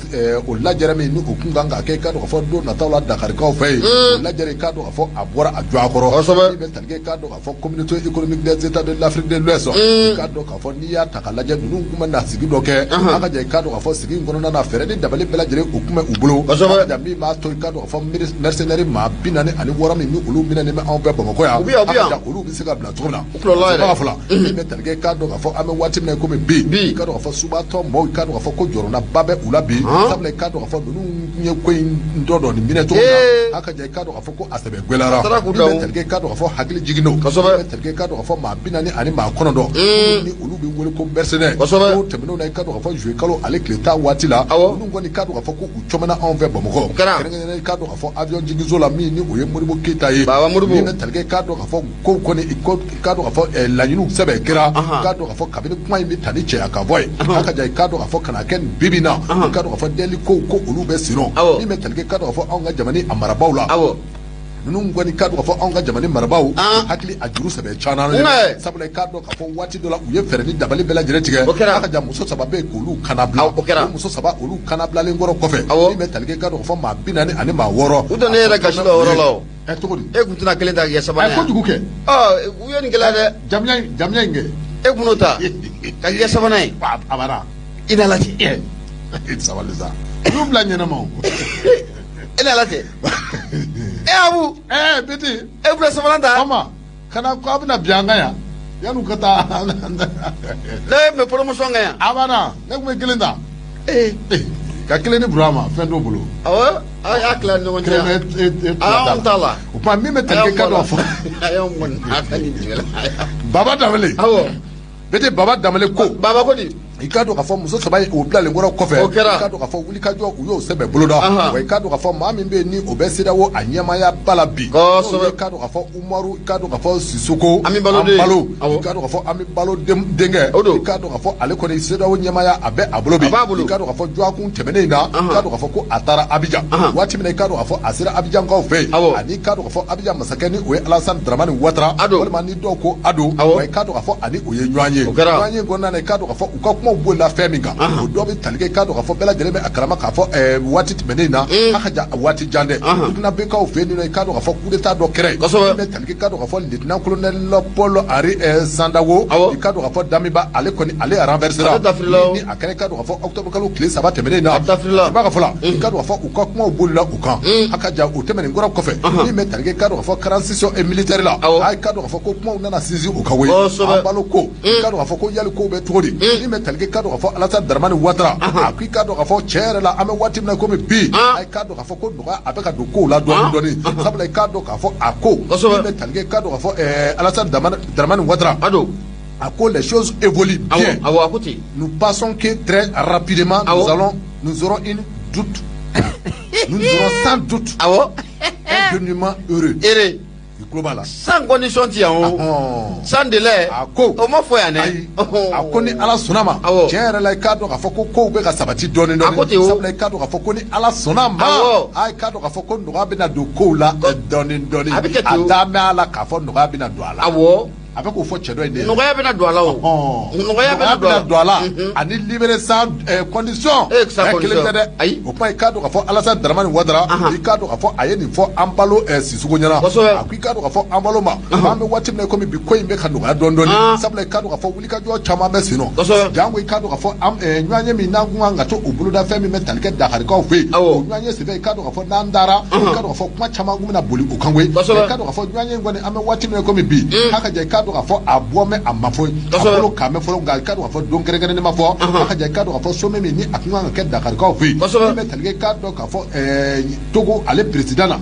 o la jeremi ni o kunga ka ke kado ka fo do na tawla Dakar ka fe o la jere kado ka fo abora adwa akoro ni be tanke kado ka fo communauté économique des états de l'Afrique de l'Ouest kado ka fo ni ya takala je nunu kuma na sigi do ke aka je kado ka fo sigi ngono na fere ni dabale bela jere o kuma ubulo da mi ma to kado ka fo mercenaire ma binane ani wora mi olu mina ne me envers Bamako ya olu bi se ka bla tona ba fala me talge kado ka fo ame wati me ko me bi kado ka fo suba to mo kado ka fo ko joro na babe ula bi sable kado ka fo nu nye ko ndodo ni mina to na aka je kado ka fo ko asebe gwelara me talge kado ka fo hagli jigino me talge kado ka fo ma binani ani ma kono do ni olu bi wole ko mercenaire ko temno na kado ka fo jouer kalo avec l'état wati la olu ngoni kado ka fo ko uchomana envers Bamako kene kado ka fo avion jigizo la mi ni oye Modibo Keita ye baba Modibo ni talge kado ka fo ko koni kado ka fo la nyinu sebe kira kado ka fo kabini kuma mi tani che aka voy aka jay kado ka fo kana ken bibina kado ka fo deli ko olu be sino ni me talge kado ka fo anga jamani amara bawla nunu ngoni kado ka fo anga jamani marabaw hakli ajuru sebe chana sabule kado ka fo wati dola uye fere ni dabali bela jere tige aka jam muso sababe ko lu kanabla muso saba olu kanabla le ngoro kofe ni me talge kado ka fo ma binani ani ma woro udone era gashilo woro law togodi kuntuna kelen da ya sabana ko juguke uye ni gela de jamnya nge kunota ka ya sabana abara ina lati sawaliza rubla nyana mo ina lati abu beti bula sabana da mama kana ko abuna bianga ya yanu ka taa ne me promotion ga abana ne ko me kelen da ka kelen ni Burama fɛn dɔ bolo awɔ a kila ɲɔgɔn cɛ on tala o kuma min bɛ tali ka dɔ fɔ ayo mun akani jigala Baba Damele awɔ bete Baba Damele ko baba ko di i ka dɔn ka fɔ muso saba o bilalen kɔrɔ kɔfɛ i ka dɔn ka fɔ wulikajɔ u y'o sɛbɛn boloda wa i ka dɔn ka fɔ maa min bɛ yen ni o bɛ CEDEAO a ɲɛmaaya ba la bi i ka dɔn ka fɔ Umaru i ka dɔn ka fɔ Sisoko Ami Balo i ka dɔn ka fɔ Ami Balo denkɛ i ka dɔn ka fɔ ale kɔni CEDEAO ɲɛmaaya a bɛ a bolo bi i ka dɔn ka fɔ Joakun tɛmɛnen in na i ka dɔn ka fɔ ko a taara Abidjan waati min na i ka dɔn ka fɔ a sera Abidjankaw fɛ yen ani i ka dɔn ka fɔ Abidjan masakɛ ni o ye Alassane Dramane Ouattara walima ni dɔw ko Ado wa i ka dɔn ka fɔ ani o ye ɲɔgɔn ye ɲɔgɔn ye kɔnɔna na i ka dɔn ka fɔ u ka kumaw bolila fɛn min kan o dɔ bɛ tali kɛ i ka dɔn ka fɔ bɛɛ lajɛlen bɛ a kalama k'a fɔ waati tɛmɛnen na a ka jan waati jan dɛ burkinabekaw fɛ yen nɔ i ka dɔn ka fɔ coup d'état dɔ kɛra yen min bɛ tali kɛ i ka dɔn ka fɔ lieutenant colonel Paul Henri Sandago i ka dɔn ka fɔ Damiba ale kɔni ale renversera ni a kɛra i ka dɔn ka fɔ octobre kalo tile 3 tɛmɛnen na i b'a ka fɔ la i ka dɔn ka fɔ u ka kumaw bolila u kan a ka jan o tɛmɛnen kɔrɔ kɔfɛ min bɛ tali kɛ i ka dɔn ka fɔ transition militaire la a ka dɔn ka fɔ ko kumaw nana sinsin u ka we an balo ko i ka dɔn ka fɔ ko yali ko bɛ cogo di min bɛ tali kɛ i ka dɔn ka fɔ Alassane Dramane Ouattara a ko i ka dɔn ka fɔ cɛ yɛrɛ la an bɛ waati min na komi bi a ka dɔn ka fɔ ko nɔgɔya a bɛ ka don kow la dɔɔni dɔɔni sabula i ka dɔn k'a fɔ a ko min bɛ tali kɛ i ka dɔn ka fɔ Alassane Dramane Ouattara a ko les choses évoluent bien nous passons que très rapidement nous aurons une doute nous aurons sans doute un dénouement heureux sans condition ti yan sans délai o ma fɔ yan dɛ a ko ni Ala sɔnna ma tiɲɛ yɛrɛ la i k'a dɔn k'a fɔ ko kow bɛ ka sabati dɔɔni dɔɔni sabula i k'a dɔn k'a fɔ ko ni Ala sɔnna ma i k'a dɔn k'a fɔ ko nɔgɔya bɛna don kow la dɔɔni dɔɔni a da mɛn a la k'a fɔ nɔgɔya bɛna don a la a bɛ k'o fɔ cɛ dɔ in de ye nɔgɔya bɛna don a la o nɔgɔya bɛna don a la ani libéré sans condition kelen tɛ dɛ ayi o kuma i k'a dɔn k'a fɔ Alassane Dramane Ouattara i k'a dɔn k'a fɔ a ye nin fɔ an balo Sisoko ɲɛna a ko i k'a dɔn k'a fɔ an balo ma an bɛ waati min na komi bi ko in bɛ ka nɔgɔya dɔɔni dɔɔni sabula i k'a dɔn k'a fɔ wulikajɔ caman bɛ sen nɔ jango i k'a dɔn k'a fɔ ɲɔgɔnye min n'an kun kan ka to o boloda fɛn min bɛ tali kɛ Dakarikaw fɛ yen o ɲɔgɔnye senfɛ i k'a dɔn k'a fɔ n'an dara i k'a dɔn k'a fɔ kuma caman kun bɛna boli o kan koyi i k'a dɔn k'a fɔ ɲɔgɔnye in kɔni an bɛ waati min na komi bi a ka jan i k'a dɔn k'a fɔ a bɔ mɛ a ma fɔ a bolo k'a mɛn fɔlɔ nka i ka dɔn k'a fɔ don kɛrɛnkɛrɛnnen ma fɔ a ka jan i ka dɔn k'a fɔ sommet min ni a kun kan ka kɛ Dakarikaw fɛ yen min bɛ tali kɛ i k'a dɔn k'a fɔ Togo ale président na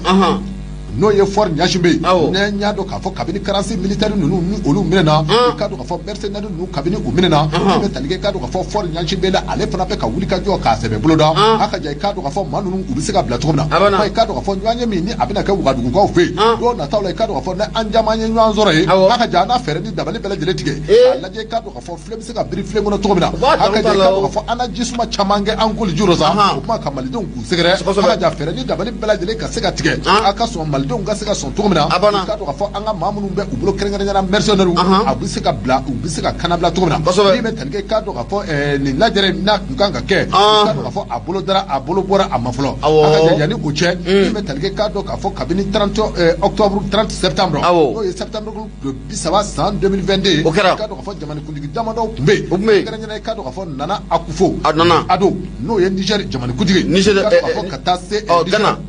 n'o ye Faure Gnassingbé ne y'a dɔn k'a fɔ kabini karansi militaire ninnu ni olu minɛna i ka dɔn k'a fɔ mercenaires ninnu kabini u minɛna min bɛ tali kɛ i ka dɔn k'a fɔ Faure Gnassingbé la ale fana bɛ ka wulikajɔ k'a sɛbɛ boloda a ka jan i ka dɔn k'a fɔ maa ninnu u bɛ se ka bila cogo min na i ka dɔn k'a fɔ ɲɔgɔnye min ni a bɛna kɛ Wagadugukaw fɛ yen don nataw la i ka dɔn k'a fɔ ne an caman ye ɲɔgɔn sɔrɔ yen a ka jan an n'a fɛɛrɛ ni dabali bɛɛ lajɛlen tigɛ a lajɛ i ka dɔn k'a fɔ filen bɛ se ka biri filen kɔnɔ cogo min na a ka jan i ka dɔn k'a fɔ an na jisuma caman kɛ an koli juro sa o kuma ka malidenw k'u sɛgɛrɛ a ka jan fɛɛrɛ ni dabali bɛɛ lajɛlen ka se ka tigɛ a ka sɔn malidenw ka se ka sɔn cogo min na i ka dɔn k'a fɔ an ka maa minnu bɛ u bolo kɛrɛnkɛrɛnnenya mercenaires a bɛ se ka bila u bɛ se ka kana bila cogo min na min bɛ tali kɛ i ka dɔn k'a fɔ nin lajɛrɛ n'a kun kan ka kɛ i ka dɔn k'a fɔ a bolo dara a bolo bɔra a ma fɔlɔ a ka jan yanni o cɛ min bɛ tali kɛ i ka dɔn k'a fɔ kabini 30 octobre 30 septembre n'o ye septembre le 30 san 2022 i ka dɔn k'a fɔ jamanakuntigi damadɔ tun bɛ yen kɛrɛnkɛrɛnnenya i ka dɔn k'a fɔ Nana Akufo Addo n'o ye Niger jamanakuntigi i ka dɔn k'a fɔ ka taa se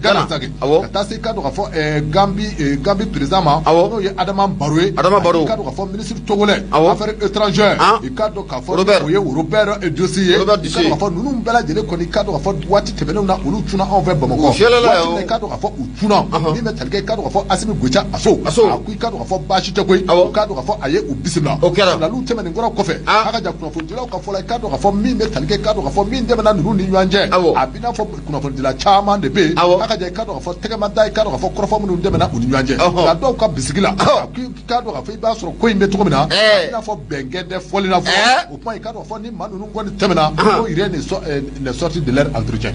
Gana Sake ka taa se i ka dɔn k'a fɔ Gambie président ma n'o ye Adama Barrow ye i ka dɔn k'a fɔ ministre togolais affaires étrangères i ka dɔn k'a fɔ o ye Robert Diosi ye i ka dɔn k'a fɔ ninnu bɛɛ lajɛlen kɔni i ka dɔn k'a fɔ waati tɛmɛnenw na olu cunna anw fɛ Bamakɔ waati min na i ka dɔn k'a fɔ u cunna min bɛ tali kɛ i ka dɔn k'a fɔ Assimi Goïta Asso a ko i ka dɔn k'a fɔ baasi tɛ koyi i ka dɔn k'a fɔ a ye u bisimila sulaliw tɛmɛnen kɔrɔ kɔfɛ a ka jan kunnafonidilaw ka fɔ la i ka dɔn k'a fɔ min bɛ tali kɛ i ka dɔn k'a fɔ min tɛmɛna ninnu ni ɲɔgɔn cɛ a b'i n'a fɔ kunnafonidila caman de bɛ yen a ka jan i ka dɔn k'a fɔ tɛgɛma da i ka dɔn k'a fɔ kɔrɔfɔ minnu tɛmɛna u ni ɲɔgɔn cɛ nka dɔw ka bisigi la k'i ka dɔn k'a fɔ i b'a sɔrɔ ko in bɛ cogo min na i n'a fɔ bɛnkɛ tɛ fɔli la fɔ o kuma i ka dɔn fɔ ni maa ninnu kɔni tɛmɛna ko il est sorti de leur entretien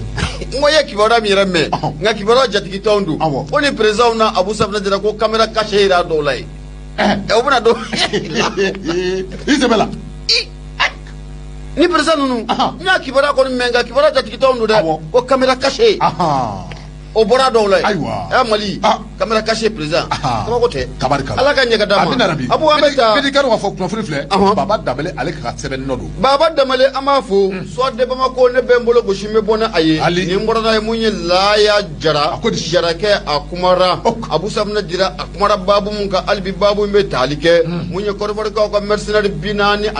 n ko ye kibaruya min yɛrɛ mɛn nka kibaruya jatigi tɔnw don ko ni président na Abu Safinɛ Jara ko caméra cachée yɛrɛ dɔw la ye o bɛna don i sɛbɛ la ni président ninnu n y'a kibaruya kɔni mɛn nka kibaruya jatigi tɔnw don dɛ ko caméra cachée o bɔra dɔw la ye ayiwa Mali caméra cachée président comment côté tabarikala ala ka ɲɛga d'a ma abu an bɛ taa bidi kanu ka fɔ kunnafoni filɛ baba damale ale ka sɛbɛnni nɔ don baba damale an b'a fo soit de Bamako ne bɛ n bolo gosi n bɛ bɔ ni a ye nin bɔra n'a ye mun ye Laya Jara jarakɛ a kumara Abu Safunɛ Jara a kumara babu mun kan hali bi babu in bɛ tali kɛ mun ye Côte d'Ivoire ka mercenaires 46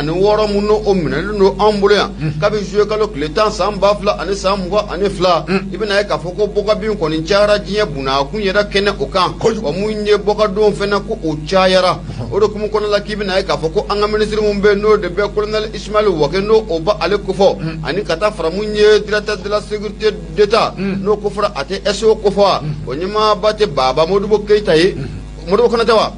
mun n'o minɛlen don an bolo yan kabi joué kalo tile 10 san 2000 ani san 22 i bɛna ye k'a fɔ ko bɔkabin kɔni cayara diɲɛ bunna a kun yɛrɛ kɛnɛ o kan wa mun ye bɔkadon fɛnɛ ko o cayara o de kuma kɔnɔ la k'i bɛna ye k'a fɔ ko an ka ministre mun bɛ n'o de bɛ colonel Ismaël Wake n'o o ba ale kofɔ ani ka taa fara mun ye directeur de la sécurité d'État n'o kofɔra a tɛ SO kofɔ o ɲɛmaaba tɛ Baba Modibo Keita ye Modibo Konate wa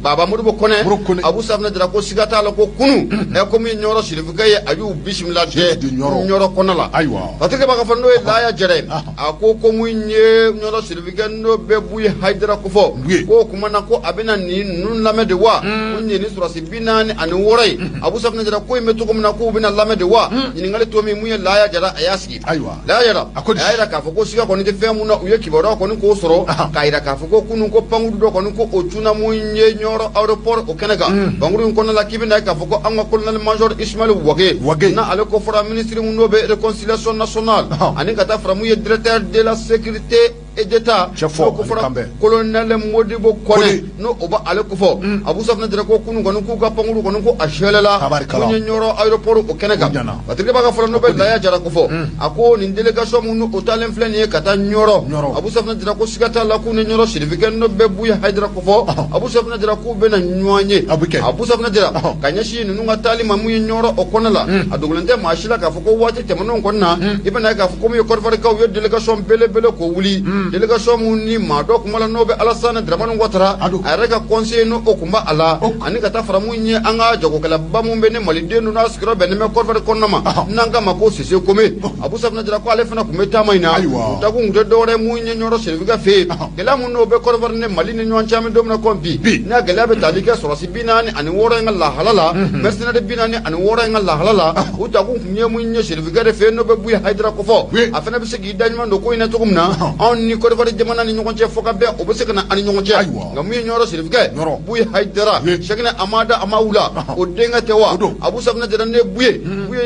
Baba Modibo Kone Abu Safunɛ Jara ko siga t'a la ko kunu comme Nioro Sirifukɛ ye a y'u bisimila kɛ Nioro kɔnɔ la Patrick b'a ka fɔ n'o ye Laya Jara a ko mun ye Nioro Sirifukɛ n'o bɛ Buyi Haidara ko fɔ k'o kuma na ko a bɛna nin ninnu lamɛn de wa ko nin ye ni sɔrɔsi 46 ye Abu Safunɛ Jara ko in bɛ cogo min na k'u bɛna lamɛn de wa ɲininkali to min mun ye Laya Jara a y'a sigi Laya Jara a y'a jira k'a fɔ ko siga kɔni tɛ fɛn mun na u ye kibaruya kɔni k'o sɔrɔ k'a jira k'a fɔ ko kunun ko pankuru dɔ kɔni ko o tuna mun ye Nioro aéroport o kɛnɛ kan pankuru in kɔnɔna la k'i bɛna ye k'a fɔ ko an ka colonel major Ismaël Wake na ale ko fɔra ministre mun n'o bɛ réconciliation nationale ani ka taa fara mun ye directeur de la sécurité d'État ko fɔra colonel Modibo Kone n'o o ba ale ko fɔ Abu Safunɛ Jara ko kunun kɔni k'u ka pankuru kɔni ko a sɛlɛla mun ye Nioro aéroport o kɛnɛ kan Patrick b'a ka fɔlɔ n'o bɛ Laya Jara ko fɔ a ko nin délégation mun n'o taalen filɛ nin ye ka taa Nioro Abu Safunɛ Jara ko siga t'a la k'u ni Nioro Sirifukɛ n'o bɛ Buyi Haidara ko fɔ Abu Safunɛ Jara k'u bɛna ɲɔgɔn ye Abu Safunɛ Jara ka ɲɛsin ninnu ka taali ma mun ye Nioro o kɔnɔ la a dogolen tɛ maa si la k'a fɔ ko waati tɛmɛnenw kɔnɔ na i bɛna ye k'a fɔ ko mun ye Côte d'Ivoire kaw ye délégation belebele k'o wuli délégation mun ni maa dɔ kuma la n'o bɛ Alassane Dramane Ouattara a yɛrɛ ka conseiller n'o o kun b'a a la ani ka taa fara mun ye an ka jagokɛlaba mun bɛ ni maliden ninnu n'a sigiyɔrɔ bɛnnen bɛ Côte d'Ivoire kɔnɔna ma n'an k'a ma ko Sise Kome Abu Safunɛ Jara ko ale fana kun bɛ taama in na u takun tɛ dɔwɛrɛ mun ye Nioro Sirifukɛ fɛ yen gɛlɛya mun n'o bɛ Côte d'Ivoire ni Mali ni ɲɔgɔn cɛ an bɛ don min na ko bi n'a gɛlɛya bɛ tali kɛ sɔrɔsi 46 in ka lahala la mercenaires 46 in ka lahala la u takun kun ye mun ye Sirifukɛ de fɛ yen n'o bɛ Buyi Haidara ko fɔ a fana bɛ se k'i da ɲuman don ko in na cogo min na anw ni Côte d'Ivoire jamana ni ɲɔgɔn cɛ fo ka bɛn o bɛ se ka na ani ɲɔgɔn cɛ nka mun ye Nioro Sirifukɛ Buyi Haidara Cheikhna Amada Amawula o denkɛ tɛ wa Abu Safunɛ Jara ne Buyi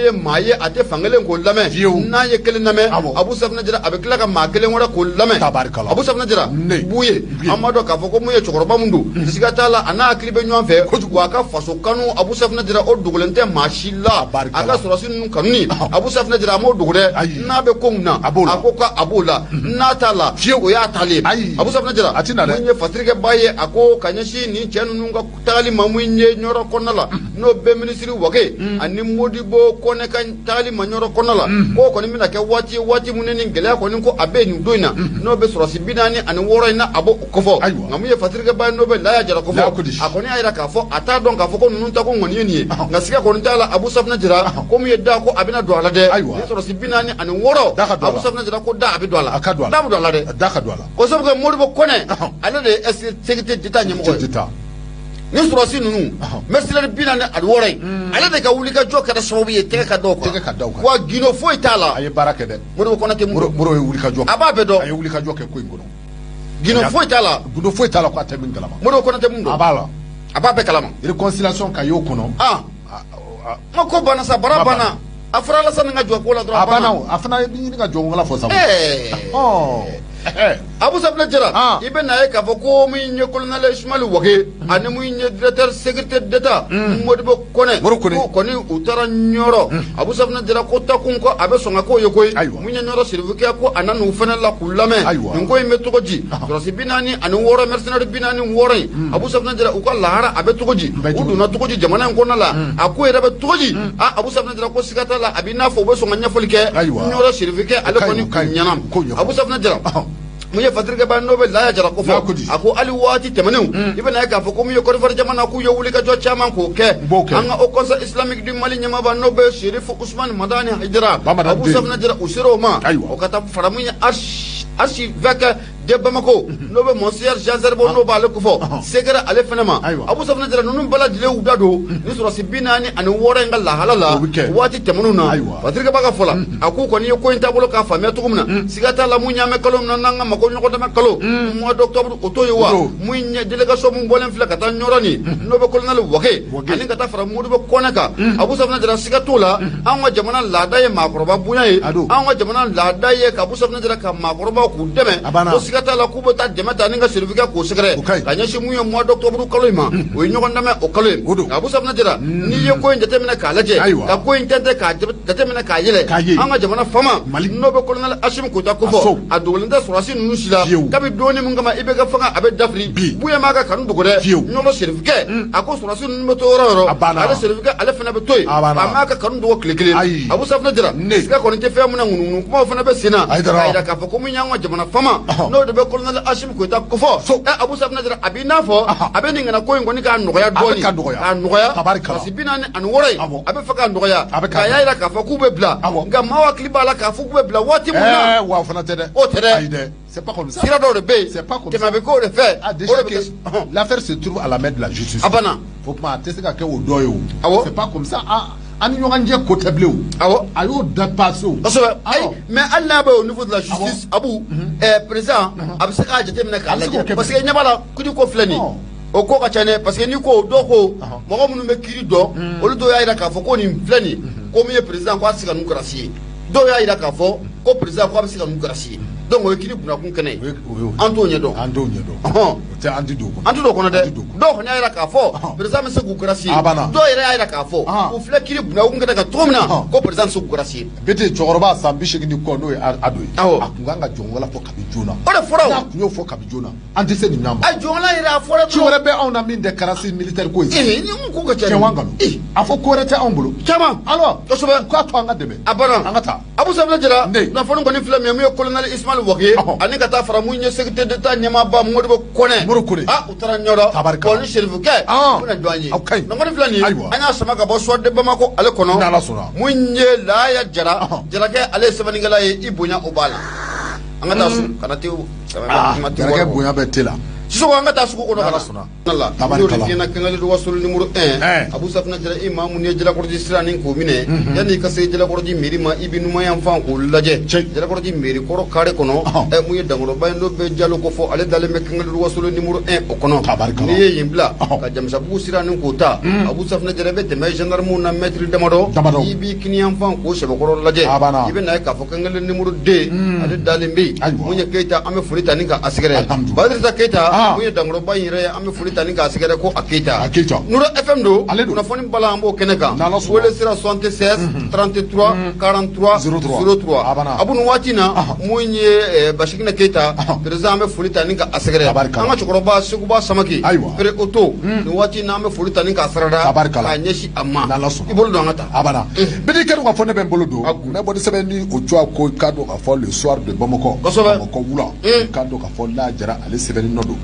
ye maa ye a tɛ fankelen k'o lamɛn n'a ye kelen lamɛn Abu Safunɛ Jara a bɛ tila ka maa kelen wɛrɛ k'o lamɛn Abu Safunɛ Jara Buyi an b'a dɔn k'a fɔ ko mun ye cɛkɔrɔba mun don siga t'a la a n'a hakili bɛ ɲɔgɔn fɛ wa a ka faso kanu Abu Safunɛ Jara o dogolen tɛ maa si la a ka sɔrɔsi ninnu kanuni Abu Safunɛ Jara a m'o dogo dɛ n'a bɛ ko mun na a ko k'a b'o la n'a t'a la o y'a taalen Abu Safunɛ Jara mun ye fatirikɛba ye a ko ka ɲɛsin nin cɛ ninnu ka tagali ma mun ye Nioro kɔnɔna la n'o bɛ ministre Wake ani Modibo Kone ka tagali ma Nioro kɔnɔna la k'o kɔni bɛna kɛ waati mun ni gɛlɛya kɔni ko a bɛ nin don in na n'o bɛ sɔrɔsi 46 in na a b'o kofɔ nka mun ye fatirikɛba ye n'o bɛ Laya Jara kofɔ a kɔni y'a jira k'a fɔ a t'a dɔn k'a fɔ ko ninnu ta ko ŋɔni ye nin ye nka siga kɔni t'a la Abu Safunɛ Jara ko mun ye da ko a bɛna don a la dɛ ni sɔrɔsi 46 Abu Safunɛ Jara ko da a bɛ don a la da bɛ don a la dɛ o sabu kɛ Modibo Kone ale de ye sécurité d'État ɲɛmɔgɔ ye ni sɔrɔsi ninnu mercenaires 46 in ale de ka wuli ka jɔ kɛra sababu ye tɛgɛ ka da o kan wa gindo foyi t'a la a ye baara kɛ dɛ Modibo Konate Modibo ye wuli ka jɔ a b'a bɛɛ dɔn a ye wuli ka jɔ kɛ ko in kɔnɔ gindo foyi t'a la ko a tɛ min kalama Modibo Konate mun don a b'a la a b'a bɛɛ kalama réconciliation ka y'o kɔnɔ ma ko banna sa bara banna a fɔra Alassane ka jɔ ko la dɔrɔn a banna a fana bɛ ɲini ka jɔ ko la fɔ sa Abu Safunɛ Jara i bɛ na ye k'a fɔ ko min ye colonel Ismaël Wake ani mun ye directeur sécurité d'État Modibo Kone ko kɔni u taara Nioro Abu Safunɛ Jara ko takun ko a bɛ sɔn ka k'o ye koyi mun ye Nioro Sirifukɛ ko a nana u fana la k'u lamɛn nin ko in bɛ cogo di sɔrɔsi 46 mercenaires 46 in Abu Safunɛ Jara u ka lahara a bɛ cogo di u donna cogo di jamana in kɔnɔna la a ko yɛrɛ bɛ cogo di Abu Safunɛ Jara ko siga t'a la a b'i n'a fɔ u bɛ sɔn ka ɲɛfɔli kɛ Nioro Sirifukɛ ale kɔni kun ɲɛna Abu Safunɛ Jara mun ye fatirikɛba n'o bɛ Laya Jara ko fɔ a ko hali waati tɛmɛnenw i bɛna ye k'a fɔ ko mun ye Côte d'Ivoire jamana k'u ye wuli ka jɔ caman k'o kɛ an ka Haut Conseil islamique du Mali ɲɛmaaba n'o bɛ Chérif Ousmane Madani Haidara Abu Safunɛ Jara u sera o ma o ka taa fara mun ye archevêque de Bamako no be monsieur Jean Zerbo no ba le ko fo segara ale fenema Abu Safna Jara nunu bala dile u dado ni surasi binani ani wora ngal la halala wati temununa patrika baga fola aku ko ni ko inta bolo ka famia tugumna sigata la munya me kalom na nanga mako nyoko de makalo mo d'octobre otoyewa munya delegation mu bolen fla kata nyorani no be kolonel wake ani kata fara mudu be konaka Abu Safna Jara sigatola anwa jamana lada ye makoroba bunya ye anwa jamana lada ye ka Abu Safna Jara ka makoroba ku deme o sigata la ku bota jamata ninga certificat ko segre kanya shi munya mo d'octobre kaloima o nyoko ndame o kaloim Abu Safna Jara ni ye ko indete mena ka laje ka ko intente ka dete mena ka yele anwa jamana fama no be kolonel Ashim ko ta ko fo adolinda surasi nusila kabi doni munga ma ibe ga fanga abe dafri buya maga kanu dugode nyolo certificat ako surasi nume to roro ala certificat ala fana be toy ama ka kanu dugo klikile Abu Safna Jara sika ko nte fe muna ngunu kuma fana be sina ayda ka fo ko munya ngwa jamana fama no de be kolonel Ashim ko ta ko fo Abu Safna Jara abina fo abe ninga na ko ngoni ka nogoya doni ka nogoya kasi binani an woray abe faka nogoya ka yayra ka fo ku be bla nga mawa klibala ka fo ku be bla wati muna wa fana tede o tede c'est pas comme ça. C'est pas comme ça. Déjà que l'affaire se trouve à la main de la justice. Faut pas tester quelqu'un au doyo. C'est pas comme ça. Ani ñoganje ko tableu. Ayo dapasso. Mais Allah ba au niveau de la justice Abu président absaka jetemna ka parce que nyabala kudi ko flani. O ko ka chane parce que ni ko do ko mo ko munu me kiri do o lu do ya ira ka fo ko ni flani ko mi président ko asika nu grasier. Do ya ira ka fo ko président ko asika nu grasier. Donc o équilibre na kun kene Antonio do te antido kono de do ko nyaira ka fo président se kukrasi do ira ira ka fo o fle équilibre na kun kene ka tomna ko président se kukrasi bete chogoroba sambishi ni ko no adoy akunganga jongola fo kabijuna ore fora na kunyo fo kabijuna antise ni nyamba ay jongola ira fora chogore be on na min déclaration militaire ko ni mun ko chane wangalo afo ko rete ambulo chama alors to sobe ko to anga debe abana angata Abu Safna Jara na fonu ko ni flame mi colonel Ismail Wake ani kata fara munye secrétaire d'état nyama ba modibo kone utara nyoro ko ni certificat kuna douanier na ngoni flani anya sama ka bo so de Bamako ale kono munye la ya jara ke ale sebaningala ye ibunya obala angata su kana tewu jara ke bunya betela siso anga ta suko kono kana Allah tabaraka fina kangali do wasul numéro 1 Abu Safna Jara imam ne jala ko registra nin ko mine yani ka se jala ko di meri ma ibinu ma yam fan ko laje jala ko di meri ko kare kono e mu yedangro bayndo be jalo ko fo ale dale me kangali do wasul numéro 1 o kono ni yimbla ka jam sabu sira nin ko ta Abu Safna Jara be te me gendarme na maître demado ibi kini yam fan ko sebe ko laje ibe na ka fo kangali numéro 2 ale dale mbi mu nya keita ame fulita nin ka asigere badri ta keita mu yedangro bayire ame fulita ni ka sigere ko akita Nuro FM do na foni bala ambo keneka wole sira 76 33 43 03 abun watina munye bashikina keita président me fulita ni ka asegere anga chokoroba sukuba samaki pre auto ni watina me fulita ni ka asrada ka nyeshi amma ibolo do ngata abana bidi kedu ko fone ben bolodo na bodi sebe ni ojo ko kado ka fo le soir de Bamako wula kado ka fo la jara ale sebe ni nodo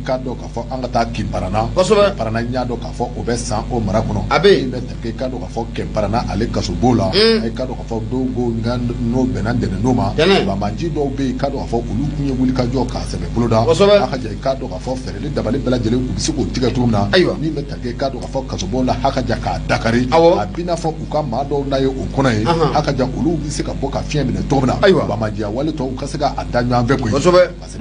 kado ka fo anga ta kimparana parana nyado ka fo obesan o marakono abe be kado ka fo kimparana ale kaso bola e kado ka fo dogo ngand no benande no ma ba manji do be kado ka fo ulu kunye wuli ka jo ka sebe boloda aka je kado ka fo ferele dabale bela jele ku bisiko tiga tumna ni me tage kado ka fo kaso bola haka ja ka dakari abina fo uka ma do na yo okona e haka ja ulu bisika boka fie me tomna ba manji wale to ka sega adanyo anve ko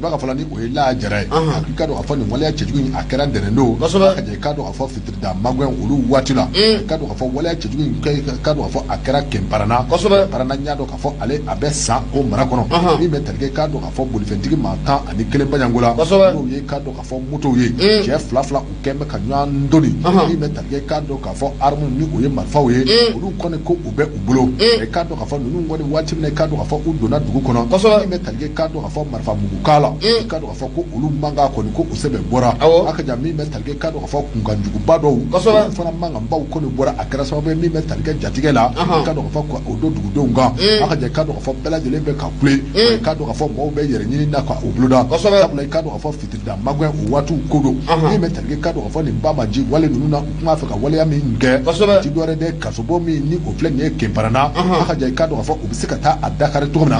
ba ka fo la ni o la jere kado ka fo ni wale ya chejugi akera denendo aka je kado ka fo fitrida magwen ulu watila kado ka fo wale ya chejugi kado ka fo akera kemparana parana nyado ka fo ale abesa o marakono ni me tage kado ka fo bolifentigi mata ani kele banyangola no ye kado ka fo moto ye je flafla u kembe ka nyandoni ni me tage kado ka fo armu ni o ye marfa ye ulu kone ko ube ubulo e kado ka fo nunu ngoni wati ne kado ka fo udona dugu kono ni me tage kado ka fo marfa mugukala kado ka fo ko ulu manga ko ni ko usebe bora aka ja mi me tage kado ka fo kunganjugu bado fona manga mbaw ko ni bora akara so be mi me tage jatige la kado ka fo ko odo dugu donga aka ja kado ka fo bela jele be ka kule kado ka fo mo be yere nyini na ka obluda tabla kado ka fo fitrida magwen o watu kodo mi me tage kado ka fo ni bama ji wale nunu na kuma afrika wale ya mi nge ti dore de kasobo mi ni o fle ni kemparana aka ja kado ka fo obisika ta adakare to na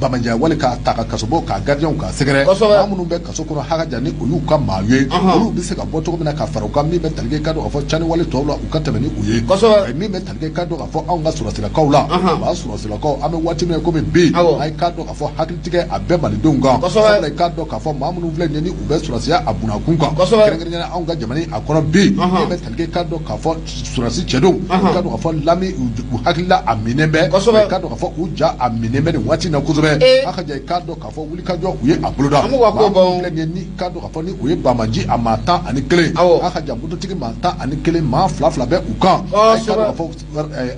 bamanja wale ka ta ka kasobo ka gardien ka segere amunu be kaso kono hagaja ni uyu ka maye olu bi se ka boto ko na ka faro ka mi be talge ka do afo chani wale tobla u ka tamani uye mi be talge ka do afo anga surasila kaula ba surasila ka ame wati me ko be be ay ka do afo hakli tige abe mali donga le ka do ka fo mamunu vle ni u be surasila abuna kunka ngere na anga jamani akoro be mi be talge ka do ka fo surasi chedo ka do afo lami u hakla aminembe ka do afo uja aminembe ni wati na kuzobe aka je ka do ka fo wuli ka jo uye abloda ni ka do ka fo ni uye bamanji amata ani kele aka ja buto tigi mata ani kele ma fla be uka ka do ka fo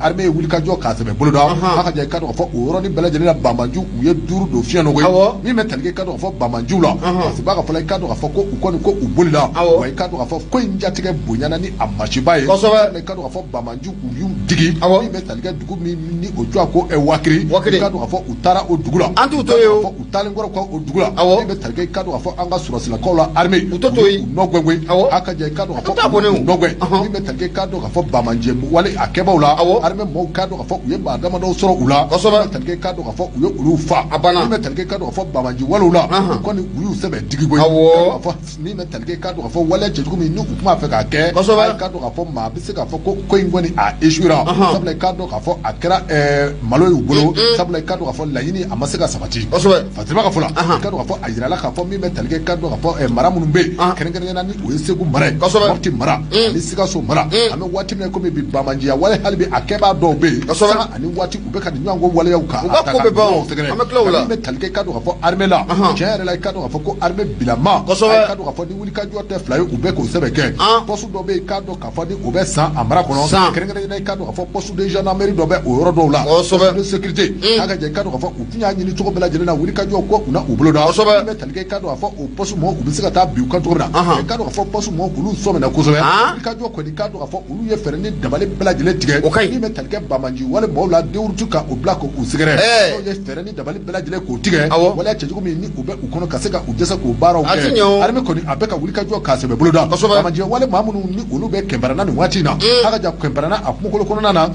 armée wuli ka jo ka sebe boloda aka je ka do ka fo oro ni bele jeni bamanju uye duru do fiano we mi metalge ka do ka fo bamanju la parce ba ka fo ka do ka fo ko ukoni ko ubolila wa ka do ka fo ko inja tige bonyana ni amashibaye ka do ka fo bamanju uyu digi mi metalge dugu mi ni ojo ko e wakiri ka do ka fo utara o dugula antu to yo fo utale ngoro ko o dugula mi metalge ka do ka fo anga surasila ko la armée utoto yi no gwengwe aka je ka do ka fo no gwe mi metalge ka do ka fo bamanje wale akeba ula armée mo ka do ka fo uye ba dama do soro ula metalge ka do ka fo uye ulu fa mi metalge ka do ka fo bamanje wale ula ko ni uyu sebe digi boy fo mi metalge ka do ka fo wale je gumi ni kuma fe ka ke ka do ka fo ma bi se ka fo ko ingoni a eshura sabla ka do ka fo akra malo yu bolo sabla ka do ka fo layini amaseka sabati fatima ka fola ka do ka fo ajira la ka fo mi metalge ka do ka fo mara munumbe keren na ni o segu mara wati mara ni sika so mara ame wati me ko mi bamanje ya wale halbi akeba do be sa ani wati ube ka ni nyango wale ya uka ko be ba ame klawla metalge ka do ka fo armée la jere la ka do ka fo ko armée bilama ka do ka fo ni wuli ka jo te fly ube ko sebe ke posu do be ka do ka fo ni ube sa amara kono keren na ka do ka fo posu de gendarmerie do be o ro do la de sécurité aka je ka do ka fo utinya nyini to ko bela jere na wuli ka jo ko una ubulo da metalge ka do ka fo o posu mo ubi sika ta biu ka to na ka do ka fo posu mo kulu so me na ko so be ka jo ko ni ka do ka fo ulu ye fere ni dabale bela jere tige ni metalge bamanji wala mo la de urtu ka o black o sigere so ye fere ni dabale bela jere ko tige wala che ko mi ni ube ukono ka seka ujesa ko bara o ke arme ko ni abeka wuli ka jo ka se be bolo da bamanji wala mamunu ni ulu be kembarana ni wati na aka ja kembarana afumo ko kono na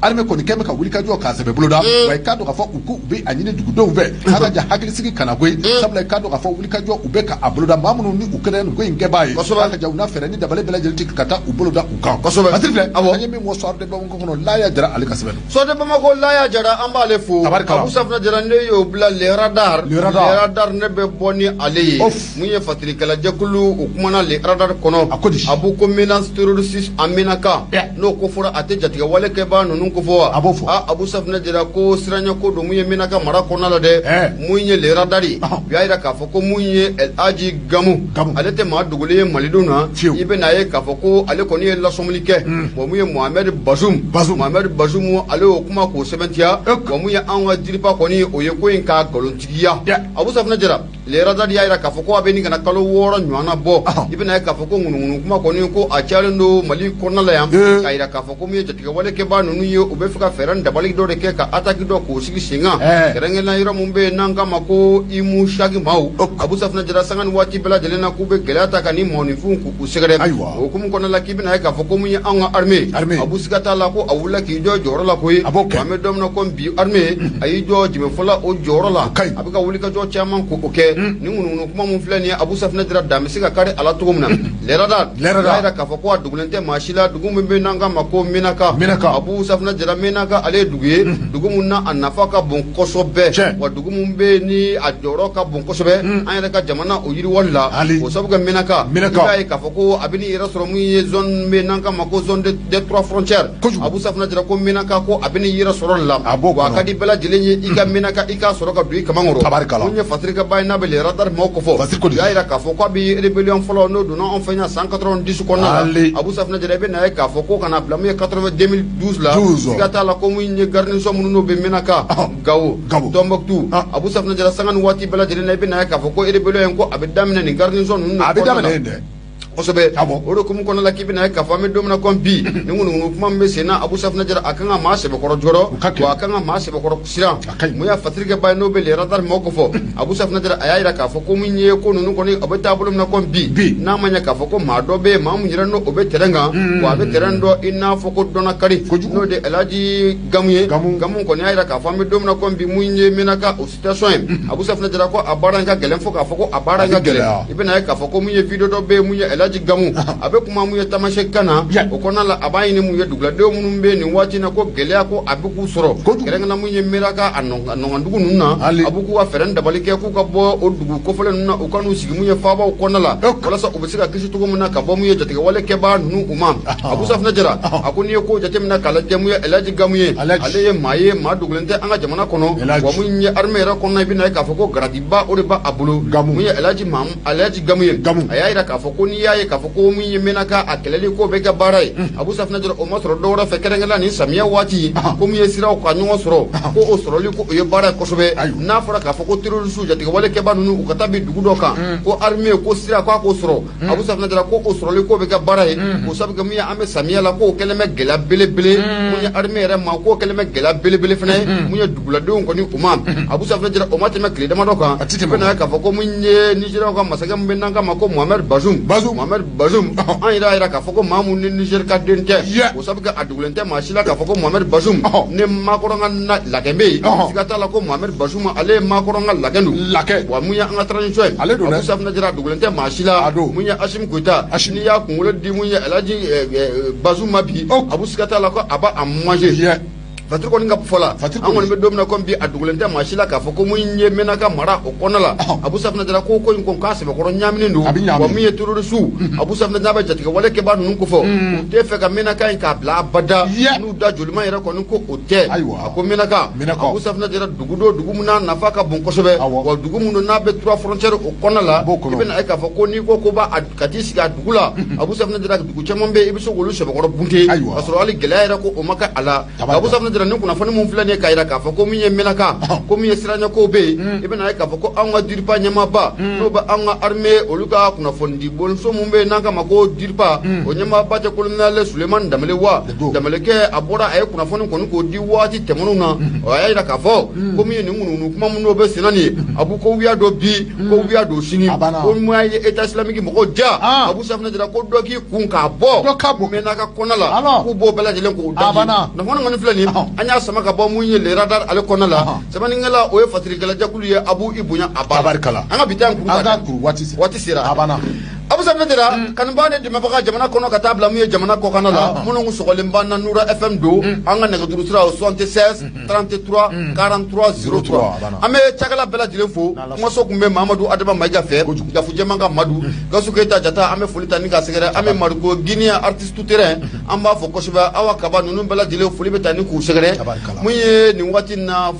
arme ko ni keme ka wuli ka jo ka sebe boloda wa ka do ka fo uku ube anyine dugudo ube aka ja hakili sigi kana gwe sabla ka do ka fo wuli ka jo ube ka aboloda mamunu ni ukere no gwe ngebaye aka ja una fere ni dabale bela jeli kata uboloda uka atrifle anye mi mo soar de ba ko no la ya jara alika sebe so de ba ma ko la ya jara amba le fu abu safna jara ne yo bla le radar ne be boni ale mu ye fatri kala jakulu ukumana le radar kono abu ko menace terroriste aminaka no ko fura ate jatiga wale ke ba no ko fo abu safna jira ko siranya ko do muye minaka mara ko nala de muye le radari ya ira ka fo ko muye el aji gamu alete ma dugule maliduna ibe na ye ka fo ko ale ko ni la somlike bo muye mohamed bazoum ale o kuma ko sebentia bo muye anwa diripa ko ni o ye ko en ka golontigiya abu safna jira le radari ya ira ka fo ko abeni kana kalo woro nywana bo ibe na ye ka fo ko ngunu kuma ko ni ko a charendo mali ko nala yam ka ira ka fo ko muye jatiga wale ke ba nunu o be fuka feran dabali do de ke ka ataki do ko sigi singa kerenge na yiro mumbe nanga mako imu shagi mau abu safna jara sangan wati bela jelena kube gelata kani moni fun ku segere o kum kono la kibina ka foko mu anga armée abu sigata la ko awula ki jo joro la ko ame dom na ko bi armée ayi jo jime fola o joro la abuka wuli ka jo chaman ko oke ni ngunu kuma mu flani abu safna jara dam siga kare ala to gumna lerada ka foko dugulente mashila dugumbe nanga mako minaka abu safna jara menaka ale duguye dugumunna anafaka bon kosobe wa dugumun be ni a joro ka bon kosobe an yɛrɛ ka jamana o yiri walla o sabu ka menaka ibaye ka fɔ ko abini yɛrɛ sɔrɔ mun ye zone menaka ma ko zone des trois frontières abu safna jara ko menaka ko abini yɛrɛ sɔrɔ la wa ka di bɛɛ lajɛlen ye i ka menaka i ka sɔrɔ ka don i kamankɔrɔ mun ye fasiri ka bayi n'a bɛ le radar maaw ko fɔ y'a yira k'a fɔ ko a bɛ rébellion fɔlɔ n'o donna anw fɛ yan 190 kɔnɔna la abu safna jara i bɛ na ye k'a fɔ ko kana bila mun ye 2012 la siga t'a la ko mun ye garnison minnu n'o bɛ menaka gawo Tombouctou abu safna jara sanga ni waati bɛɛ lajɛlen na i bɛ na ye k'a fɔ ko rébellion ko a bɛ daminɛ ni garnison ninnu a bɛ daminɛ dɛ kosɛbɛ o de kumu kɔnɔ la k'i bɛna ye k'a fɔ an bɛ don min na ko bi ni ŋunuŋunu kuma min bɛ sen na Abu Safinɛ Jara a kan ka maa sɛbɛkɔrɔ jɔrɔ wa a kan ka maa sɛbɛkɔrɔ siran mun y'a fatirikɛ ba ye n'o bɛ le radar mɔgɔw ko fɔ Abu Safinɛ Jara a y'a jira k'a fɔ ko min ye ko ninnu kɔni o bɛ taa bolo min na ko bi n'a ma ɲɛ k'a fɔ ko maa dɔ bɛ yen maa min yɛrɛ n'o o bɛ terrain kan wa a bɛ terrain dɔ i n'a fɔ ko dɔnna kari n'o de Elhaji Gamu ye Gamu kɔni y'a jira k'a fɔ an bɛ don min na ko bi mun ye Menaka o situation ye Abu Safinɛ Jara ko a baara in ka gɛlɛn fo k'a fɔ ko a baara in ka gɛlɛn i bɛna ye k'a fɔ ko mun ye video dɔ bɛ yen mun ye Elhaji Gamu a bɛ kuma mun ye Tamasek kan na o kɔnɔna la a b'a ɲini mun ye duguladenw minnu bɛ yen nin waati in na ko gɛlɛya ko a bɛ k'u sɔrɔ kɛrɛnkɛrɛnna mun ye Menaka a nɔgɔndugu ninnu na a bɛ k'u ka fɛɛrɛ dabali kɛ k'u ka bɔ o dugu kɔfɛlen ninnu na u ka n'u sigi mun ye faabaw kɔnɔna la walasa u bɛ se ka kisi cogo min na ka bɔ mun ye jatigɛwale kɛbaa ninnu u ma Abu Safinɛ Jara a ko n'i ye ko jateminɛ k'a lajɛ mun ye Elhaji Gamu ye ale ye maa dogolen tɛ an ka jamana kɔnɔ wa mun ye armée yɛrɛ kɔnɔna i bɛna ye k'a fɔ ko garadiba o de b'a bolo mun ye Elhaji Gamu ye a y'a jira k'a fɔ ko n'i y'a ye k'a fɔ ko mun ye Menaka a kɛlɛli ko bɛ kɛ baara ye Abu Safinɛ Jara o ma sɔrɔ dɔwɛrɛ fɛ kɛrɛnkɛrɛnna nin samiya waati ko mun ye siraw ka ɲɔgɔn sɔrɔ ko o sɔrɔli ko o ye baara ye kosɛbɛ n'a fɔra k'a fɔ ko terroriste jatigɛwale kɛbaa ninnu u ka taa bin dugu dɔ kan ko armée ko sira k'a k'o sɔrɔ Abu Safinɛ Jara ko o sɔrɔli ko bɛ kɛ baara ye o sabu kɛ mun ye an bɛ samiya la k'o kɛlen bɛ gɛlɛya belebele mun ye armée yɛrɛ ma k'o kɛlen bɛ gɛlɛya belebele fana ye mun ye duguladenw kɔni u ma Abu Safinɛ Jara o ma tɛmɛ tile damadɔ kan i bɛna ye k'a fɔ ko mun ye Nigériaw ka masakɛ min bɛ n'an k'a ma ko Mohamed Bazoum an yɛrɛ y'a jira k'a fɔ ko maa mun ni Niger ka den tɛ o sabu kɛ a dogolen tɛ maa si la k'a fɔ ko Mohamed Bazoum ni maakɔrɔ ka lakɛ bɛ yen siga t'a la ko Mohamed Bazoum ale ye maakɔrɔ ka lakɛ don wa mun ye an ka transition ye Abu Safinɛ Jara a dogolen tɛ maa si la mun ye Assimi Goïta n'i y'a kunkolo di mun ye Elhaji Bazoum ma bi Abu siga t'a la ko a b'a manger Fatiri kɔni ka fɔ la an kɔni bɛ don min na ko bi a dogolen tɛ maa si la k'a fɔ ko mun ye Menaka mara o kɔnɔna la Abu Safinɛ Jara ko in ko k'a sɛbɛkɔrɔ ɲaaminen don wa min ye terroriste Abu Safinɛ Jara bɛ jatigɛwale kɛbaa ninnu ko fɔ u tɛ fɛ ka Menaka in k'a bila abada n'u da joliman yɛrɛ kɔni ko o tɛ a ko Menaka Abu Safinɛ Jara dugu do dugu min n'a nafa ka bon kosɛbɛ wa dugu minnu n'a bɛ trois frontières o kɔnɔna la i bɛna ye k'a fɔ ko n'i ko b'a ka t'i sigi a dugu la Abu Safinɛ Jara dugu caman bɛ yen i bɛ se k'olu sɛbɛkɔrɔ bunte ka sɔrɔ hali gɛlɛya yɛrɛ ko o ma kɛ a la Abu Safinɛ Jara ni kunnafoni mun filɛ nin ye k'a jira k'a fɔ ko min ye Menaka ko min ye siraɲɛkow bɛ yen i bɛna ye k'a fɔ ko anw ka DIRPA ɲɛmaaba n'o bɛ an ka armée olu ka kunnafoni di bonso mun bɛ yen n'an k'a ma ko DIRPA o ɲɛmaaba tɛ colonel Sulemani Danbɛlɛ wa Danbɛlɛkɛ a bɔra a ye kunnafoni kɔni k'o di waati tɛmɛnenw na o y'a jira k'a fɔ ko min ye nin ŋunuŋunu kuma minnu bɛ sen na nin ye Abu ko wuya dɔ bi ko wuya dɔ sini ko mun y'a ye État islamique mɔgɔw ja Abu Safinɛ Jara ko dɔ k'i kun k'a bɔ Menaka kɔnɔna la k'u b'o bɛɛ lajɛlen k'o daji nafolo kɔni filɛ nin an y'a sama ka bɔ mun ye le radar ale kɔnɔna la sɛbɛnnikɛla o ye fatirikɛlajakulu ye Abu Ibunya Abarikala an ka bi taa kuru waati sera Abu Safinɛ Jara kanubaa ne dɛmɛbaga jamana kɔnɔ ka taa bila mun ye jamana kɔkanna la minnu sɔgɔlen b'an na Nura FM don an ka nɛgɛjuru sira o 76 33 43 03 an bɛ cakɛla bɛɛ lajɛlen fo kumaso kun bɛ Mamadu Adama Mayiga fɛ Gafujɛman ka Madu Gasu Keyita Jata an bɛ foli ta ni ka sɛgɛrɛ an bɛ Mariko Guinea artiste tout terrain an b'a fɔ kosɛbɛ Awa Kaba ninnu bɛɛ lajɛlen foli bɛ ta ni k'u sɛgɛrɛ mun ye nin waati na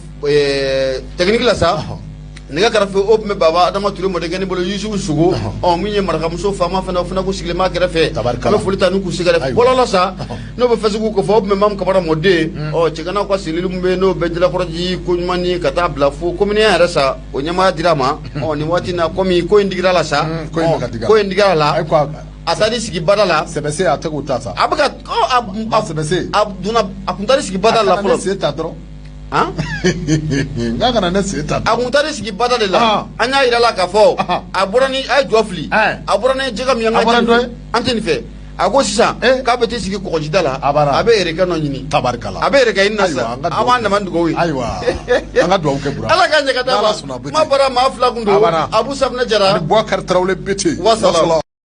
technique la sa nɛgɛ kɛrɛfɛ o tun bɛ Baba Adama Ture mɔdenkɛ bolo Yusufu Sogo mun ye marakamuso faama fana o fana ko sigilen b'a kɛrɛfɛ an bɛ foli ta ni k'u sɛgɛrɛ bɔlɔlɔ sa n'o bɛ Facebook ko fɔ o tun bɛ Mamu Kamara mɔden cɛganaw ka selili min bɛ yen n'o bɛ Jalakɔrɔji ko ɲuman ni ka taa bila fo communiqué yɛrɛ sa o ɲɛmaaya dir'a ma nin waati na komi ko in digir'a la sa ko in digir'a la a taara sigi bada la sɛbɛse a tɛ k'o ta sa a bɛ ka sɛbɛse a kun taara sigi bada la fɔlɔ n'a kana ne sen ta a kun taara sigi bada de la an y'a yira la k'a fɔ a bɔra ni a ye jɔ fili a bɔra ni jɛgɛ min an tɛ nin fɛ a ko sisan k'a bɛ t'i sigi kɔgɔjida la a bɛ yɛrɛkɛ nɔ ɲini tabarikala a bɛ yɛrɛkɛ ɲini na sisan an b'a nama dugawu ye ayiwa an ka dugawu kɛ bura ala ka ɲɛ ka taa ma kuma bɔra maa fila kun don Abu Safinɛ Jara Boubacar Traoré Bete wasalaam